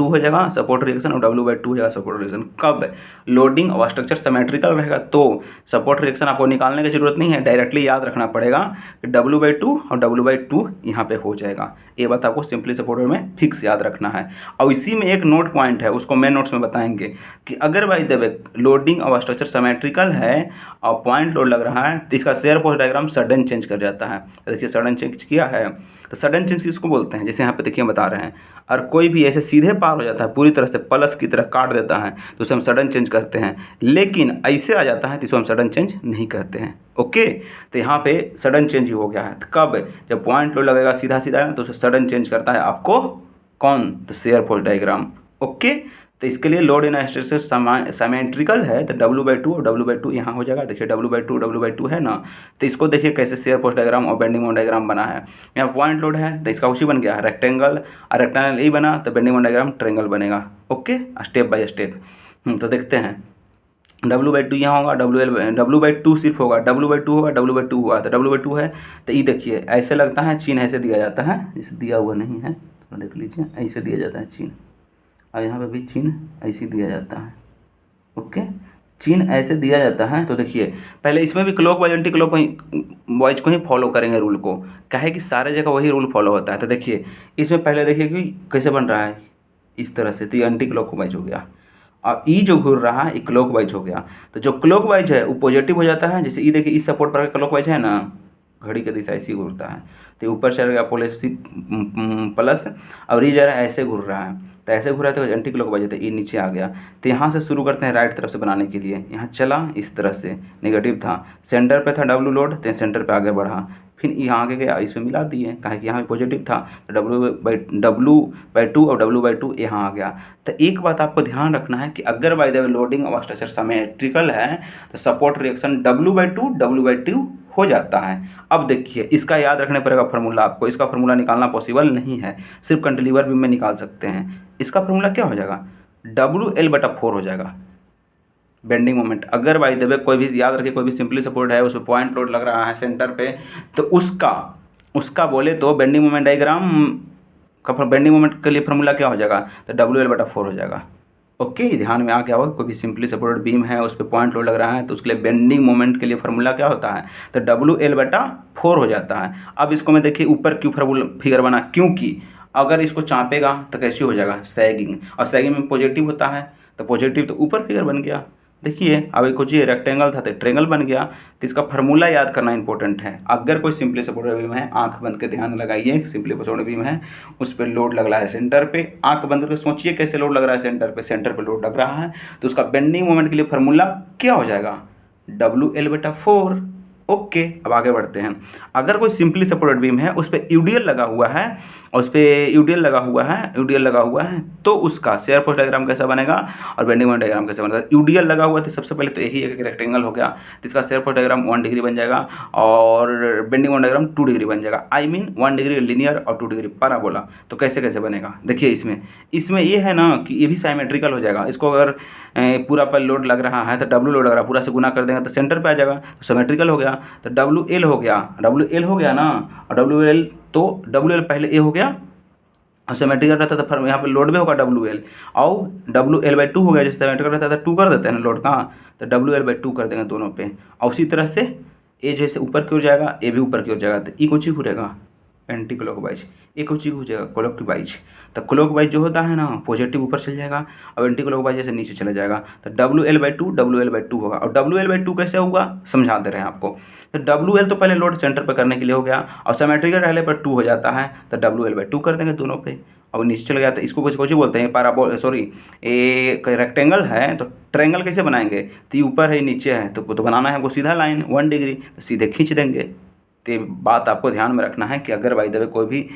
हो जाएगा सपोर्ट रिएक्शन और W/2 हो जाएगा सपोर्ट रिएक्शन। कब लोडिंग और स्ट्रक्चर सिमेट्रिकल रहेगा तो सपोर्ट रिएक्शन आपको निकालने की जरूरत नहीं है, डायरेक्टली याद रखना पड़ेगा कि W/2 और W/2 यहाँ पे हो जाएगा। ये बात आपको सिंपली सपोर्टेड में फिक्स याद रखना है। और इसी में एक नोट पॉइंट है, उसको मेन नोट्स में बताएंगे कि अगर बाय द वे लोडिंग और स्ट्रक्चर सिमेट्रिकल है और पॉइंट लोड लग रहा है तो इसका shear force diagram sudden change कर जाता है। तो देखिए सडन चेंज किया है, तो सडन चेंज किसको बोलते हैं, जैसे यहाँ पे देखिए बता रहे हैं, और कोई भी ऐसे सीधे पार हो जाता है पूरी तरह से प्लस की तरह काट देता है तो उसे हम सडन चेंज कहते हैं, लेकिन ऐसे आ जाता है तो इसको हम सडन चेंज नहीं कहते हैं। ओके, तो यहाँ पे सडन चेंज हो गया है, तो कब, जब पॉइंट लोड लगेगा सीधा सीधा तो उसे सडन चेंज करता है आपको कौन, तो शेयर फोर्स डायग्राम। ओके, तो इसके लिए लोड इन स्ट्रक्चर सिमेट्रिकल है तो W/2 और W/2 यहाँ हो जाएगा। देखिए W/2 है ना, तो इसको देखिए कैसे शेयर फोर्स डायग्राम और बेंडिंग मोमेंट डायग्राम बना है। यहाँ पॉइंट लोड है तो इसका उसी बन गया रेक्टेंगल, और रेक्टेंगल यही बना तो बेंडिंग मोमेंट डायग्राम ट्रायंगल बनेगा। Okay, step by step. तो देखते हैं W/2 यहाँ होगा, W/2 सिर्फ होगा, W/2 होगा, W/2 हुआ तो W/2 है, तो ये देखिए ऐसे लगता है, चिन्ह ऐसे दिया जाता है, जैसे दिया हुआ नहीं है तो देख लीजिए ऐसे दिया जाता है चिन्ह, और यहाँ पे भी चिन्ह ऐसे दिया जाता है। ओके, चिन्ह ऐसे दिया जाता है। तो देखिए पहले इसमें भी clock wise anti clock wise को ही फॉलो करेंगे रूल को, कहे कि सारे जगह वही रूल फॉलो होता है। तो देखिए इसमें पहले देखिए कि कैसे बन रहा है इस तरह से, तो ये एंटी क्लॉक वाइज हो गया, और ई जो घूर रहा है ये क्लॉक वाइज हो गया। तो जो क्लॉक वाइज है वो पॉजिटिव हो जाता है, जैसे ये देखिए इस सपोर्ट पर क्लॉक वाइज है ना, घड़ी की दिशा ऐसी घूरता है, तो ऊपर चल गया प्लस, और ये जरा ऐसे घूर रहा है, तो ऐसे घूरा तो एंटी क्लॉक वाइज है, ये नीचे आ गया। तो यहाँ से शुरू करते हैं राइट तरफ से बनाने के लिए, यहाँ चला इस तरह से, नेगेटिव था, सेंटर पे था W लोड, तो सेंटर पे आगे बढ़ा, फिर यहाँ आगे गया इसमें मिला दिए, कहा कि यहाँ भी पॉजिटिव था तो W/2 और W/2 यहाँ आ गया। तो एक बात आपको ध्यान रखना है कि अगर बाय द वे लोडिंग और स्ट्रक्चर सिमेट्रिकल है तो सपोर्ट रिएक्शन W/2 हो जाता है। अब देखिए इसका याद रखने पड़ेगा फार्मूला आपको, इसका फार्मूला निकालना पॉसिबल नहीं है, सिर्फ कैंटिलीवर बीम में निकाल सकते हैं। इसका फार्मूला क्या हो जाएगा, WL/4 हो जाएगा बेंडिंग मोमेंट। अगर बाय द वे कोई भी याद रखिए, कोई भी सिंपली सपोर्ट है उसमें पॉइंट लोड लग रहा है सेंटर पे, तो उसका बोले तो बेंडिंग मोमेंट डायग्राम का बेंडिंग मोमेंट के लिए फार्मूला क्या हो जाएगा, तो WL/4 हो जाएगा। ओके, ध्यान में आ गया होगा, कोई भी सिंपली सपोर्टेड बीम है उस पर पॉइंट लोड लग रहा है तो उसके लिए बेंडिंग मोमेंट के लिए फार्मूला क्या होता है, तो WL/4 हो जाता है। अब इसको मैं देखिए ऊपर क्यों फार्मूला फिगर बना, क्योंकि अगर इसको चापेगा तो कैसे हो जाएगा, सैगिंग, और सैगिंग में पॉजिटिव होता है, तो पॉजिटिव तो ऊपर फिगर बन गया। देखिए अब एक कुछ रेक्टेंगल था तो ट्रेंगल बन गया, तो इसका फार्मूला याद करना इंपॉर्टेंट है। अगर कोई सिंपली सपोर्टेड बीम है, आंख बंद के ध्यान लगाइए, सिंपली सपोर्टेड बीम है उस पर लोड लग रहा है सेंटर पे, आंख बंद करके सोचिए कैसे लोड लग रहा है सेंटर पे लोड लग रहा है, तो उसका बेंडिंग मोमेंट के लिए फार्मूला क्या हो जाएगा, WL/4। ओके, अब आगे बढ़ते हैं। अगर कोई सिंपली सपोर्टेड बीम है उस पर यूडीएल लगा हुआ है, और उस पर यूडीएल लगा हुआ है तो उसका शेयर फोर्स डायग्राम कैसा बनेगा और बेंडिंग मोमेंट डायग्राम कैसा बनेगा। यूडीएल लगा हुआ तो सबसे पहले तो यही एक रेक्टेंगल हो गया, तो इसका शेयर फोर्स डायग्राम 1 डिग्री बन जाएगा और बेंडिंग मोमेंट डायग्राम 2 डिग्री बन जाएगा। आई मीन 1 डिग्री लीनियर और 2 डिग्री पैराबोला। तो कैसे बनेगा, देखिए इसमें ये है ना कि ये भी साइमेट्रिकल हो जाएगा। इसको अगर पूरा पर लोड लग रहा है तो W लोड लग रहा है, पूरा से गुना कर देंगे तो सेंटर पे आ जाएगा, तो सिमेट्रिकल हो गया। तो WL हो गया ना, और WL तो WL पहले ए हो गया और सिमेट्रिकल रहता था, फिर यहाँ पे लोड भी होगा WL, और WL/2 हो गया, जैसे सिमेट्रिकल रहता था 2 कर देते हैं ना लोड का, तो WL/2 कर देंगे दोनों पे। और उसी तरह से ए जैसे ऊपर की ओर जाएगा, ए भी ऊपर की ओर जाएगा, तो ई कुछ ही घूरेगा, एंटी क्लॉकवाइज, एक और चीज़ हो जाएगा क्लॉकवाइज। तो क्लॉकवाइज जो होता है ना पॉजिटिव ऊपर चल जाएगा और एंटी क्लॉकवाइज जैसे नीचे चला जाएगा। तो WL/2 होगा। और WL/2 कैसे होगा समझा दे रहे हैं आपको। तो WL तो पहले लोड सेंटर पर करने के लिए हो गया और सिमेट्रिकल रहने पर 2 हो जाता है तो WL/2 कर देंगे दोनों पे। अब नीचे चले गया तो इसको कुछ बोलते हैं पैराबोल, सॉरी ये रेक्टेंगल है तो ट्रायंगल कैसे बनाएंगे, तो ये ऊपर है नीचे है तो बनाना है हमको सीधा लाइन 1 डिग्री, तो सीधे खींच देंगे। तो ये बात आपको ध्यान में रखना है कि अगर बाय द वे कोई भी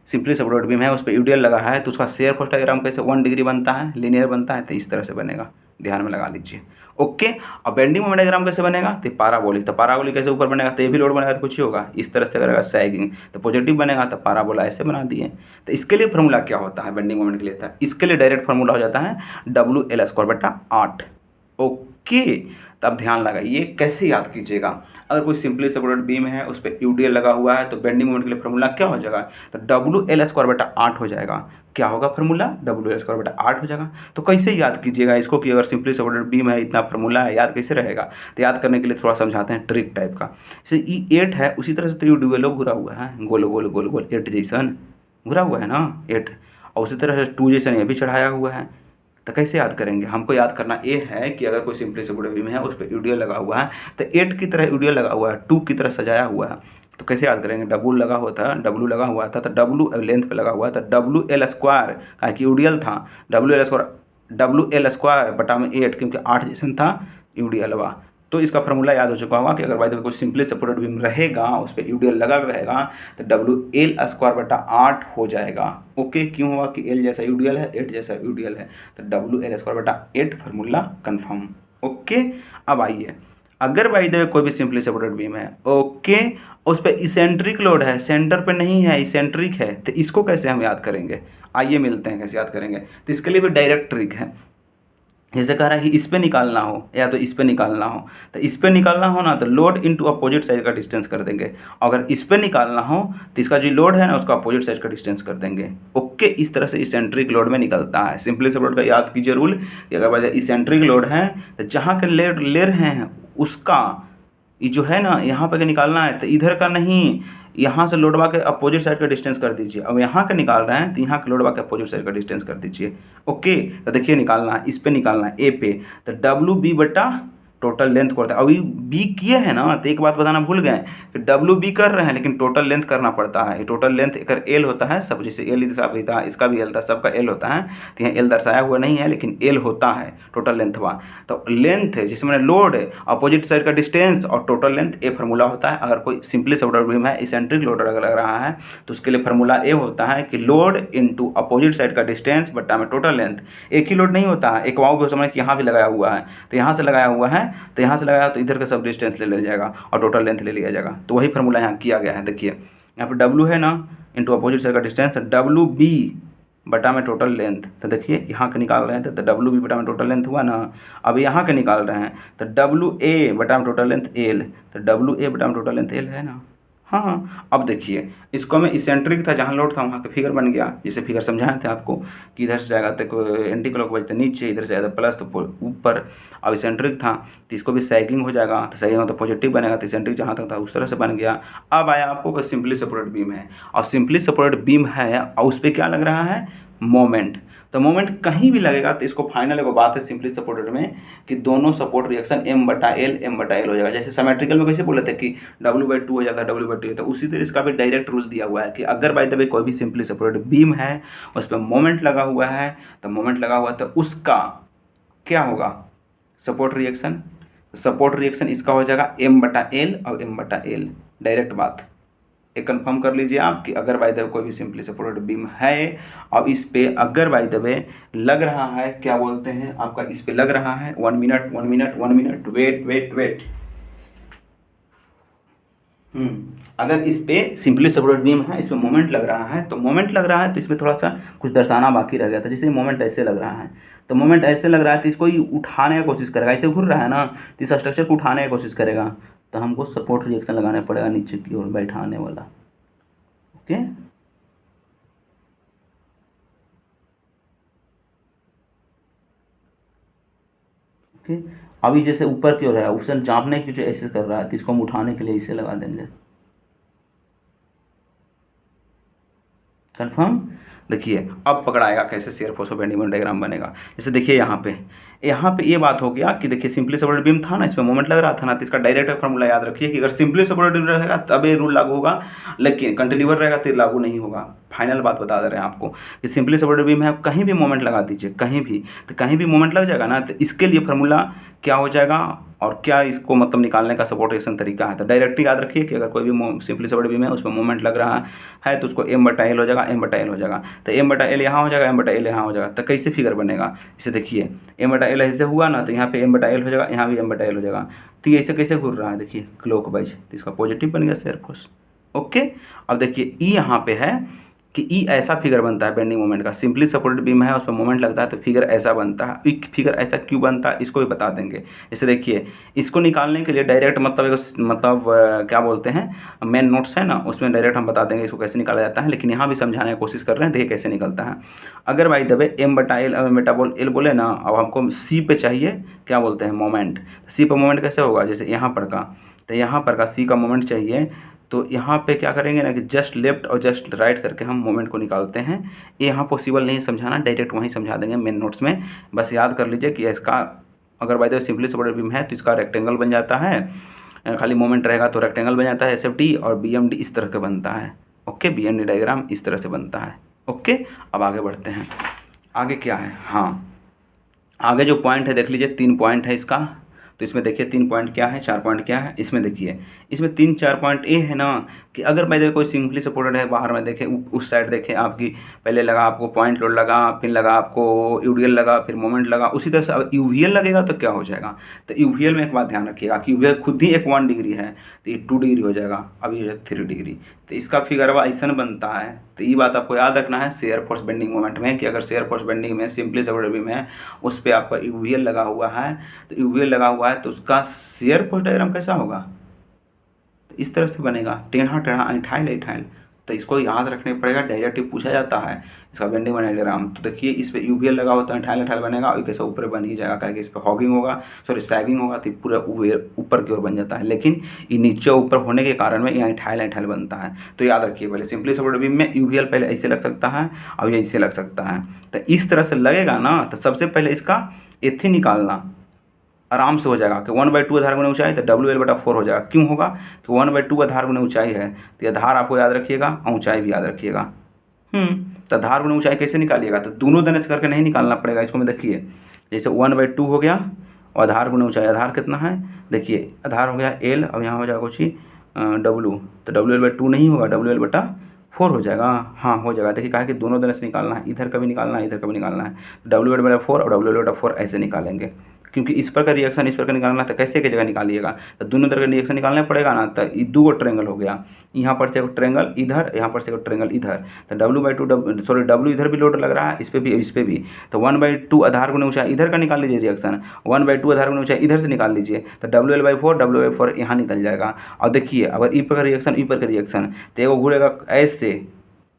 सिंपली सपोर्टेड बीम है उस पर यूडीएल लगा है तो उसका शेयर फोर्स डायग्राम कैसे 1 डिग्री बनता है, लीनियर बनता है, तो इस तरह से बनेगा, ध्यान में लगा लीजिए। ओके। अब बेंडिंग मोमेंट डायग्राम कैसे बनेगा, तो पैराबोलिक, तो पैराबोलिक कैसे ऊपर बनेगा, तो ये भी लोड बनेगा तो कुछ ही होगा इस तरह से करेगा सैगिंग, तो पॉजिटिव बनेगा तो पैराबोला ऐसे बना दिए। तो इसके लिए फॉर्मूला क्या होता है बेंडिंग मोमेंट के लिए था, इसके लिए डायरेक्ट फार्मूला हो जाता है WL²/8। ओके। तो अब ध्यान लगाइए कैसे याद कीजिएगा। अगर कोई सिंपली सपोर्टेड बीम है उस पर यूडीएल लगा हुआ है तो बेंडिंग मोमेंट के लिए फॉर्मूला क्या हो जाएगा, तो WL²/8 हो जाएगा। क्या होगा फॉर्मूला, WL²/8 हो जाएगा। तो कैसे याद कीजिएगा इसको कि अगर सिंपली सपोर्टेड बीम है इतना फॉर्मूला है, याद कैसे रहेगा। तो याद करने के लिए थोड़ा समझाते हैं ट्रिक टाइप का। जैसे E8 है उसी तरह से तो यूडीएल घुरा हुआ है गोल गोल गोल गोल 8 जैसन घुरा हुआ है ना 8, और उसी तरह से 2 जैसन ये भी चढ़ाया हुआ है। तो कैसे याद करेंगे, हमको याद करना ये है कि अगर कोई सिंपली सपोर्टेड बीम है उस पर यूडीएल लगा हुआ है तो 8 की तरह यूडीएल लगा हुआ है, 2 की तरह सजाया हुआ है। तो कैसे याद करेंगे, W लगा हुआ था तो W लेंथ पे लगा हुआ है तो WL² का कि यूडीएल था, WL²/8 क्योंकि 8 जैसन था यूडीएल वा। तो इसका फॉर्मूला याद हो चुका होगा कि अगर बाय द वे कोई सिंपली सपोर्टेड बीम रहेगा उस पर यूडीएल लगा रहेगा तो WL²/8 हो जाएगा। ओके। क्यों हुआ कि L जैसा यूडीएल है 8 जैसा यूडीएल है तो WL²/8 फार्मूला कन्फर्म। ओके। अब आइए अगर बाय द वे कोई भी सिंपली सपोर्टेड बीम है ओके उस पर इसेंट्रिक लोड है, सेंटर पे नहीं है इसेंट्रिक है, तो इसको कैसे हम याद करेंगे, आइए मिलते हैं कैसे याद करेंगे। तो इसके लिए भी डायरेक्ट ट्रिक है। जैसे कह रहा है कि इस पे निकालना हो या तो इस पे निकालना हो, तो इस पे निकालना हो ना तो लोड इनटू अपोजिट साइड का डिस्टेंस कर देंगे। अगर इस पे निकालना हो तो इसका जो लोड है ना उसका अपोजिट साइड का डिस्टेंस कर देंगे। ओके। इस तरह से इसेंट्रिक लोड में निकलता है। सिंपली सपोर्ट का याद कीजिए रूल कि अगर वजह इसेंट्रिक लोड है तो जहाँ के लेड ले रहे हैं उसका ये जो है ना यहाँ पे निकालना है तो इधर का नहीं, यहाँ से लोडवा के अपोजिट साइड का डिस्टेंस कर दीजिए। अब यहाँ का निकाल रहे हैं तो यहाँ के लोडवा के अपोजिट साइड का डिस्टेंस कर दीजिए। ओके। तो देखिए निकालना है, इस पे निकालना है ए पे, तो WB/ टोटल लेंथ करता है। अभी बी किए हैं ना तो एक बात बताना भूल गए कि WB कर रहे हैं लेकिन टोटल लेंथ करना पड़ता है। ये टोटल लेंथ एक L होता है सब, जैसे L इसका भी था इसका भी L था सबका L होता है, तो यहाँ L दर्शाया हुआ नहीं है लेकिन L होता है टोटल लेंथ हुआ। तो लेंथ जिसमें मैंने लोड अपोजिट साइड का डिस्टेंस और टोटल लेंथ ए फार्मूला होता है। अगर कोई सिंपली सपोर्टेड बीम है इसेंट्रिक लोड लग रहा है तो उसके लिए फार्मूला ए होता है कि लोड इंटू अपोजिट साइड का डिस्टेंस बट्टा में टोटल लेंथ। एक ही लोड नहीं होता है, एक वाव भी समझ कि यहाँ भी लगाया हुआ है तो यहाँ से लगाया हुआ है तो यहाँ से लगाया तो इधर का सब डिस्टेंस ले लिया जाएगा और टोटल लेंथ ले लिया जाएगा। तो वही फार्मूला यहाँ किया गया है। देखिए यहाँ पर W है ना इंटू अपोजिट साइड का डिस्टेंस WB बटा में टोटल लेंथ। तो देखिए यहाँ का निकाल रहे हैं तो WB बटा में टोटल लेंथ हुआ ना। अब यहाँ के निकाल रहे हैं तो WA बटा में टोटल लेंथ L, तो WA बटा में टोटल लेंथ L है ना। हाँ। अब देखिए इसको मैं इसेंट्रिक था जहाँ लोड था वहाँ का फिगर बन गया, जैसे फिगर समझाए थे आपको कि इधर से जाएगा तो एंटी क्लॉकवाइज तो नीचे, इधर से जाएगा प्लस तो ऊपर। अब इसेंट्रिक था तो इसको भी सैगिंग हो जाएगा, तो सैगिंग हो तो पॉजिटिव बनेगा, तो इसेंट्रिक जहाँ तक था उस तरह से बन गया। अब आया आपको कोई सिंपली सपोर्टेड बीम है और सिंपली सपोर्टेड बीम है और उस पर क्या लग रहा है मोमेंट। तो मोमेंट कहीं भी लगेगा तो इसको फाइनल एक बात है सिंपली सपोर्टेड में कि दोनों सपोर्ट रिएक्शन M/L हो जाएगा। जैसे सिमेट्रिकल में कैसे बोले थे कि W/2 हो जाता है W/2, तो उसी तरह इसका भी डायरेक्ट रूल दिया हुआ है कि अगर बाय द वे कोई भी सिंपली सपोर्टेड बीम है उस पर मोमेंट लगा हुआ है तो मोमेंट लगा हुआ तो उसका क्या होगा सपोर्ट रिएक्शन इसका हो जाएगा M/L और M/L। डायरेक्ट बात एक कंफर्म कर लीजिए आप कि अगर बाय द वे कोई भी सिंपली सपोर्टेड बीम है अब इस पे अगर बाय द वे लग रहा है क्या बोलते हैं आपका इस पे लग रहा है 1 मिनट वेट अगर इस पे सिंपली सपोर्टेड बीम है इसमें मोमेंट लग रहा है तो इसमें थोड़ा सा कुछ दर्शाना बाकी रह गया था। जैसे मोमेंट ऐसे लग रहा है तो मोमेंट ऐसे लग रहा है तो इसको ही उठाने की कोशिश करेगा, ऐसे घूर रहा है ना तो इस स्ट्रक्चर को उठाने की कोशिश करेगा तो हमको सपोर्ट रिएक्शन लगाना पड़ेगा नीचे की ओर बैठाने वाला। ओके। ओके। अभी जैसे ऊपर की ओर है उसे चापने की जो ऐसे कर रहा है तो इसको हम उठाने के लिए इसे लगा देंगे। कन्फर्म। देखिए अब पकड़ आएगा कैसे शेयर फोर्स और बेंडिंग मोमेंट डायग्राम बनेगा। जैसे देखिए यहाँ पे ये बात हो गया कि देखिए सिंपली सपोर्टेड बीम था ना, इसमें मोमेंट लग रहा था ना, तो इसका डायरेक्ट फॉर्मूला याद रखिए कि अगर सिंपली सपोर्टेड रहेगा तब ये रूल लागू होगा, लेकिन कंटिन्यूअर रहेगा तो लागू नहीं होगा। फाइनल बात बता दे रहे हैं आपको कि सिंपली सपोर्टेड बीम है, कहीं भी मोमेंट लगा दीजिए, कहीं भी, तो कहीं भी मोमेंट लग जाएगा ना, तो इसके लिए फॉर्मूला क्या हो जाएगा और क्या इसको मतलब निकालने का सपोर्टेशन तरीका है। तो डायरेक्ट याद रखिए कि अगर कोई भी सिंपली सपोर्टेड बीम है उसमें मोमेंट लग रहा है तो उसको M/L हो जाएगा, M/L हो जाएगा। तो M/L यहाँ हो जाएगा, M/L यहाँ हो जाएगा। तो कैसे फिगर बनेगा, इसे देखिए M/L ऐसे हुआ ना, तो यहाँ पे M/L हो जाएगा, यहाँ भी M/L हो जाएगा। तो ये ऐसे कैसे घूर रहा है, देखिए क्लॉकवाइज, तो इसका पॉजिटिव बन गया शेयर फोर्स। ओके, अब देखिए ई यहाँ पे है कि ई ऐसा फिगर बनता है बेंडिंग मोमेंट का, सिंपली सपोर्टेड बीम है उस पर मोमेंट लगता है तो फिगर ऐसा बनता है। एक फिगर ऐसा क्यों बनता है इसको भी बता देंगे। जैसे देखिए इसको निकालने के लिए डायरेक्ट मतलब क्या बोलते हैं, मेन नोट्स है ना, उसमें डायरेक्ट हम बता देंगे इसको कैसे निकाला जाता है, लेकिन यहाँ भी समझाने की कोशिश कर रहे हैं, देखिए कैसे निकलता है। अगर भाई दबे M/L M/L बोले ना, अब हमको सी पे चाहिए क्या बोलते हैं मोमेंट, सी पे मोमेंट कैसे होगा, जैसे यहाँ पर का, तो यहाँ पर का सी का मोमेंट चाहिए, तो यहाँ पे क्या करेंगे ना कि जस्ट लेफ्ट और जस्ट राइट करके हम मोमेंट को निकालते हैं। ये यहाँ पॉसिबल नहीं समझाना, डायरेक्ट वहीं समझा देंगे मेन नोट्स में। बस याद कर लीजिए कि इसका अगर by the way simply supported beam है तो इसका रेक्टेंगल बन जाता है, खाली मोमेंट रहेगा तो रेक्टेंगल बन जाता है SFD, और BMD इस तरह का बनता है। ओके, BMD डायग्राम इस तरह से बनता है। ओके, अब आगे बढ़ते हैं। आगे क्या है, हाँ आगे जो पॉइंट है देख लीजिए, 3 पॉइंट है इसका। तो इसमें देखिए 3 पॉइंट क्या है, 4 पॉइंट क्या है, इसमें देखिए इसमें 3-4 पॉइंट ये है ना कि अगर भाई देखो कोई सिंपली सपोर्टेड है, बाहर में देखें उस साइड देखें आपकी, पहले लगा आपको पॉइंट लोड लगा, फिर लगा आपको UDL लगा, फिर मोमेंट लगा, उसी तरह से अब UVL लगेगा तो क्या हो जाएगा। तो UVL में एक बात ध्यान रखिएगा कि UVL खुद ही एक 1 डिग्री है, तो ये 2 डिग्री हो जाएगा, अब ये 3 डिग्री, तो इसका फिगर ऐसा बनता है। तो ये बात आपको याद रखना है शेयर फोर्स बेंडिंग मोमेंट में, कि अगर शेयर फोर्स बेंडिंग में सिंपली सपोर्टेड बीम है उस पर आपका UVL लगा हुआ है, तो UVL लगा हुआ है तो उसका शेयर फोर्स डायग्राम कैसा होगा, तो इस तरह से बनेगा, टेढ़ा टेढ़ा ऐंठाइल ऐंठाइल। तो इसको याद रखने पड़ेगा, डायरेक्ट पूछा जाता है इसका बेंडिंग मोमेंट डायग्राम। तो देखिए इस पर UVL लगा होता है, ऐंठाइल ऐंठाइल बनेगा, और कैसा ऊपर बन ही जाएगा, क्योंकि इस पर हॉगिंग होगा, सॉरी सैगिंग होगा, तो पूरा ऊपर की ओर बन जाता है, लेकिन ये नीचे ऊपर होने के कारण में ये ऐंठाइल ऐंठाइल बनता है। तो याद रखिए पहले सिंपली सपोर्टेड बीम में UVL पहले ऐसे लग सकता है और ये ऐसे लग सकता है। तो इस तरह से लगेगा ना, तो सबसे पहले इसका एथी निकालना आराम से हो जाएगा कि 1/2 आधार गुना ऊंचाई तो WL/4 हो जाएगा। क्यों होगा कि 1/2 आधार गुना ऊंचाई है, तो आधार आपको याद रखिएगा, ऊंचाई भी याद रखिएगा। तो आधार गुना ऊंचाई कैसे निकालिएगा, तो दोनों तरह से करके नहीं निकालना पड़ेगा इसको। में देखिए जैसे 1/2 हो गया और आधार गुना ऊंचाई, आधार कितना है देखिए, आधार हो गया L, अब यहाँ हो जाएगा कुछ W, तो WL/2 नहीं होगा, WL/4 हो जाएगा। हाँ हो जाएगा, देखिए कहा कि दोनों तरह से निकालना है, इधर का भी निकालना है, इधर का भी निकालना है। WL/4 और WL/4 ऐसे निकालेंगे, क्योंकि इस पर का रिएक्शन इस पर का निकालना था, कैसे की जगह निकालिएगा, तो दोनों तरह का रिएक्शन निकालना पड़ेगा ना। तो ये 2 ट्रेंगल हो गया, यहाँ पर से एक ट्रेंगल इधर, यहाँ पर से एक ट्रेंगल इधर, तो W इधर भी लोड लग रहा है, इस पर भी इस पर भी, तो 1/2 आधार गुना ऊंचाई इधर का निकाल लीजिए रिएक्शन, 1/2 आधार गुना ऊंचाई इधर से निकाल लीजिए, तो WL/4 यहाँ निकल जाएगा। और देखिए अगर ई पर का रिएक्शन ई पर का रिएक्शन, तो एगो घूरेगा ऐसे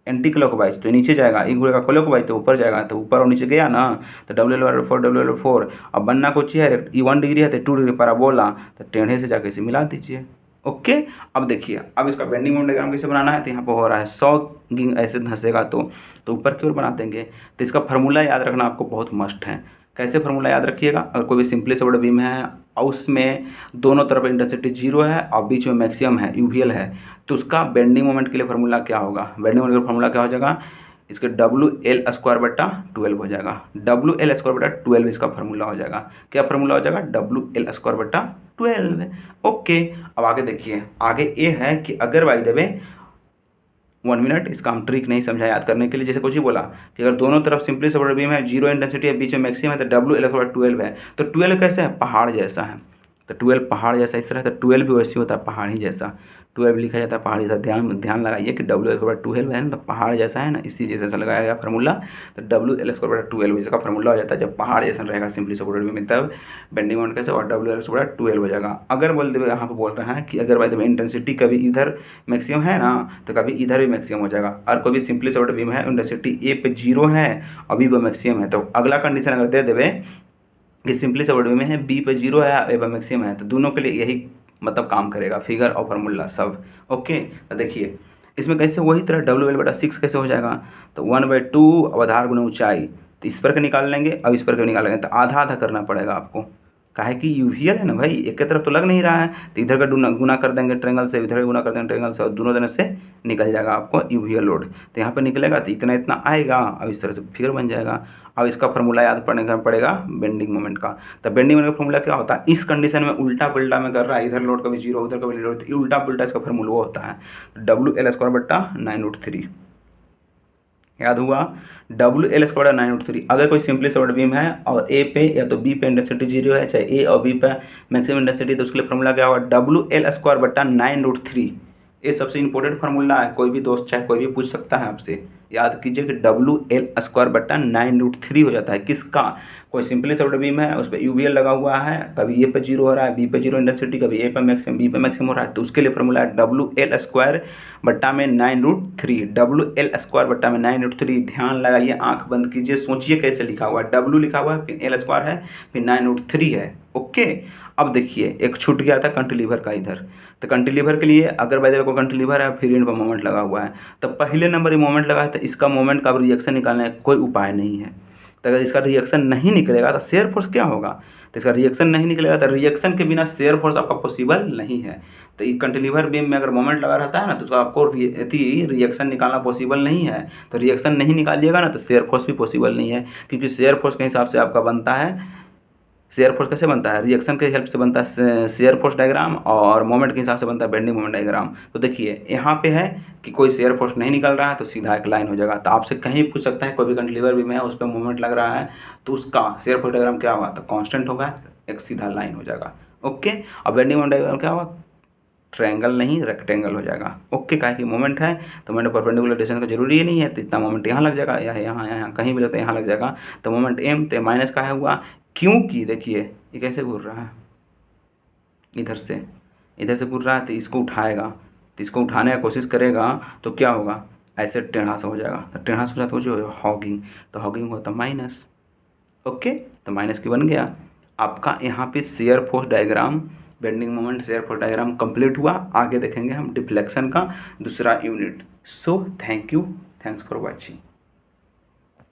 एंटी क्लॉकवाइज तो नीचे जाएगा, एक घूरेगा क्लॉकवाइज तो ऊपर जाएगा, तो ऊपर और नीचे गया ना, तो WL/4 अब बनना कुछ है, ये 1 डिग्री है तो 2 डिग्री पैराबोला, तो टेढ़े से जाके इसे मिला दीजिए। ओके, अब देखिए अब इसका बेंडिंग मोमेंट डायग्राम कैसे बनाना है, तो यहाँ पर हो रहा है 100 गिंग ऐसे धंसेगा तो ऊपर की ओर बना देंगे। तो इसका फार्मूला याद रखना आपको बहुत मस्ट है। कैसे फार्मूला याद रखिएगा, अगर कोई भी सिंपली सपोर्टेड बीम है और उसमें दोनों तरफ इंटेंसिटी 0 है और बीच में मैक्सिमम है UVL है, तो उसका बेंडिंग मोमेंट के लिए फार्मूला क्या होगा, बेंडिंग मोमेंट का फार्मूला क्या हो जाएगा, इसके WL²/12 हो जाएगा। WL²/12 इसका फार्मूला हो जाएगा। क्या फार्मूला हो जाएगा, WL²/12। ओके, अब आगे देखिए, आगे ये है कि अगर बाय द वे 1 मिनट, इसका हम ट्रिक नहीं समझा याद करने के लिए। जैसे कुछ ही बोला कि अगर दोनों तरफ सिंपली सपोर्टेड बीम है, 0 इंटेंसिटी है, बीच में मैक्सिमम है, तो WL/12 है। तो 12 कैसे है, पहाड़ जैसा है, तो 12 पहाड़ जैसा इस तरह, तो 12 भी वैसे होता है पहाड़ ही जैसा, 12 लिखा जाता है पहाड़ जैसा। ध्यान लगाइए कि WL/12 है ना, तो पहाड़ जैसा है ना, इसी जैसा लगाया गया फार्मूला, तो WL/12 इसका फार्मूला हो जाता है। जब पहाड़ जैसा रहेगा सिंपली सपोर्टेड बीम में, तब बेंडिंग मोमेंट कैसे, और WL/12 हो जाएगा। अगर बोल दे यहाँ पे बोल रहे हैं कि अगर भाई देवे इंटेंसिटी कभी इधर मैक्सिमम है ना, तो कभी इधर भी मैक्सिमम हो जाएगा। और कोई भी सिंपली सपोर्टेड बीम है, इंटेंसिटी A पे 0 है और B पे मैक्सिमम है, तो अगला कंडीशन अगर दे देवे कि सिंपली सपोर्टेड बीम है, B पे 0 है, A पे मैक्सिमम है, तो दोनों के लिए यही मतलब काम करेगा, फिगर और फार्मूला सब। ओके, तो देखिए इसमें कैसे, वही तरह WL/6 कैसे हो जाएगा, तो 1/2 अब आधार गुना ऊंचाई, तो इस पर का निकाल लेंगे और इस पर का निकाल लेंगे, तो आधा आधा करना पड़ेगा आपको, काहे कि यूवीएल है ना भाई, एक की तरफ तो लग नहीं रहा है, तो इधर का गुना कर देंगे ट्रेंगल से, इधर का गुना कर देंगे ट्रेंगल से, और दोनों तरफ से निकल जाएगा आपको यूवीएल लोड। तो यहाँ पे निकलेगा तो इतना इतना आएगा, और इस तरह से फिगर बन जाएगा। अब इसका फॉर्मूला याद करना पड़ेगा बेंडिंग मोमेंट का। तो बेंडिंग मोमेंट का फॉर्मूला क्या होता है, इस कंडीशन में उल्टा पुल्टा में कर रहा है, इधर लोड कभी 0 उधर कभी लोड, तो उल्टा पुल्टा इसका फॉर्मूला होता है WL²/9√3। याद हुआ, WL²/9√3। अगर कोई सिंपली सॉलिड बीम है और ए पे या तो बी पे इंटेंसिटी 0 है, चाहे ए और बी पे मैक्सिमम इंटेंसिटी, तो उसके लिए फॉर्मूला क्या होगा, WL²/9√3। ये सबसे इंपॉर्टेंट फार्मूला है, कोई भी दोस्त चाहे कोई भी पूछ सकता है आपसे। याद कीजिए कि WL²/9√3 हो जाता है किसका, कोई सिंपली सॉलिड बीम है, उस पर यूवीएल लगा हुआ है, कभी ए पे 0 हो रहा है, बी पे 0 इंटेंसिटी, कभी ए पे मैक्सिमम बी पे मैक्सिमम हो रहा है, तो उसके लिए फॉर्मूला है WL²/9√3। WL²/9√3। ध्यान लगाइए, आंख बंद कीजिए, सोचिए कैसे लिखा हुआ है, W लिखा हुआ है, फिर L² है, फिर 9√3 है। ओके, अब देखिए एक छूट गया था कंटिलीवर का इधर, तो कंटिलीवर के लिए अगर बाय द वे को कंटिलीवर है, फिर इन पर मोमेंट लगा हुआ है, तो पहले नंबर ये मोमेंट लगा है, तो इसका मोमेंट का रिएक्शन निकालने का कोई उपाय नहीं है। तो अगर इसका रिएक्शन नहीं निकलेगा तो शेयर फोर्स क्या होगा, तो इसका रिएक्शन नहीं निकलेगा, तो रिएक्शन के बिना शेयर फोर्स आपका पॉसिबल नहीं है। तो ये कंटिलीवर बीम में अगर मोमेंट लगा रहता है ना, तो उसका आपको रिएक्शन निकालना पॉसिबल नहीं है। तो रिएक्शन नहीं निकालिएगा ना, तो शेयर फोर्स भी पॉसिबल नहीं है, क्योंकि शेयर फोर्स के हिसाब से आपका बनता है, शेयर फोर्स कैसे बनता है, रिएक्शन के हेल्प से बनता है शेयर फोर्स डायग्राम, और मोमेंट के हिसाब से बनता है बेंडिंग मोमेंट डायग्राम। तो देखिए यहाँ पे है कि कोई शेयर फोर्स नहीं निकल रहा है, तो सीधा एक लाइन हो जाएगा। तो आपसे कहीं पूछ सकता है, कोई भी कैंटिलीवर बीम है उस पर मोमेंट लग रहा है, तो उसका शेयर फोर्स डायग्राम क्या होगा, तो कांस्टेंट होगा, एक सीधा लाइन हो जाएगा। ओके, अब बेंडिंग मोमेंट डायग्राम क्या होगा, ट्रायंगल नहीं रेक्टेंगल हो जाएगा। ओके, काहे कि मोमेंट है तो मोमेंट परपेंडिकुलर डिस्टेंस का जरूरी ही नहीं है, तो इतना मोमेंट यहाँ लग जाएगा, या यहाँ कहीं भी लगता है यहाँ लग जाएगा, तो मोमेंट M तो माइनस का है हुआ, क्योंकि देखिए ये कैसे घूर रहा है, इधर से घूर रहा है, तो इसको उठाएगा, तो इसको उठाने की कोशिश करेगा तो क्या होगा, ऐसे टेढ़ा सा हो जाएगा, तो टेढ़ा सा हो जाता है जो हॉगिंग, तो हॉगिंग होता माइनस। ओके, तो माइनस की बन गया आपका यहाँ पे shear force diagram, bending moment shear force diagram complete हुआ। आगे देखेंगे हम डिफ्लेक्शन का दूसरा unit. So thank you, thanks for watching.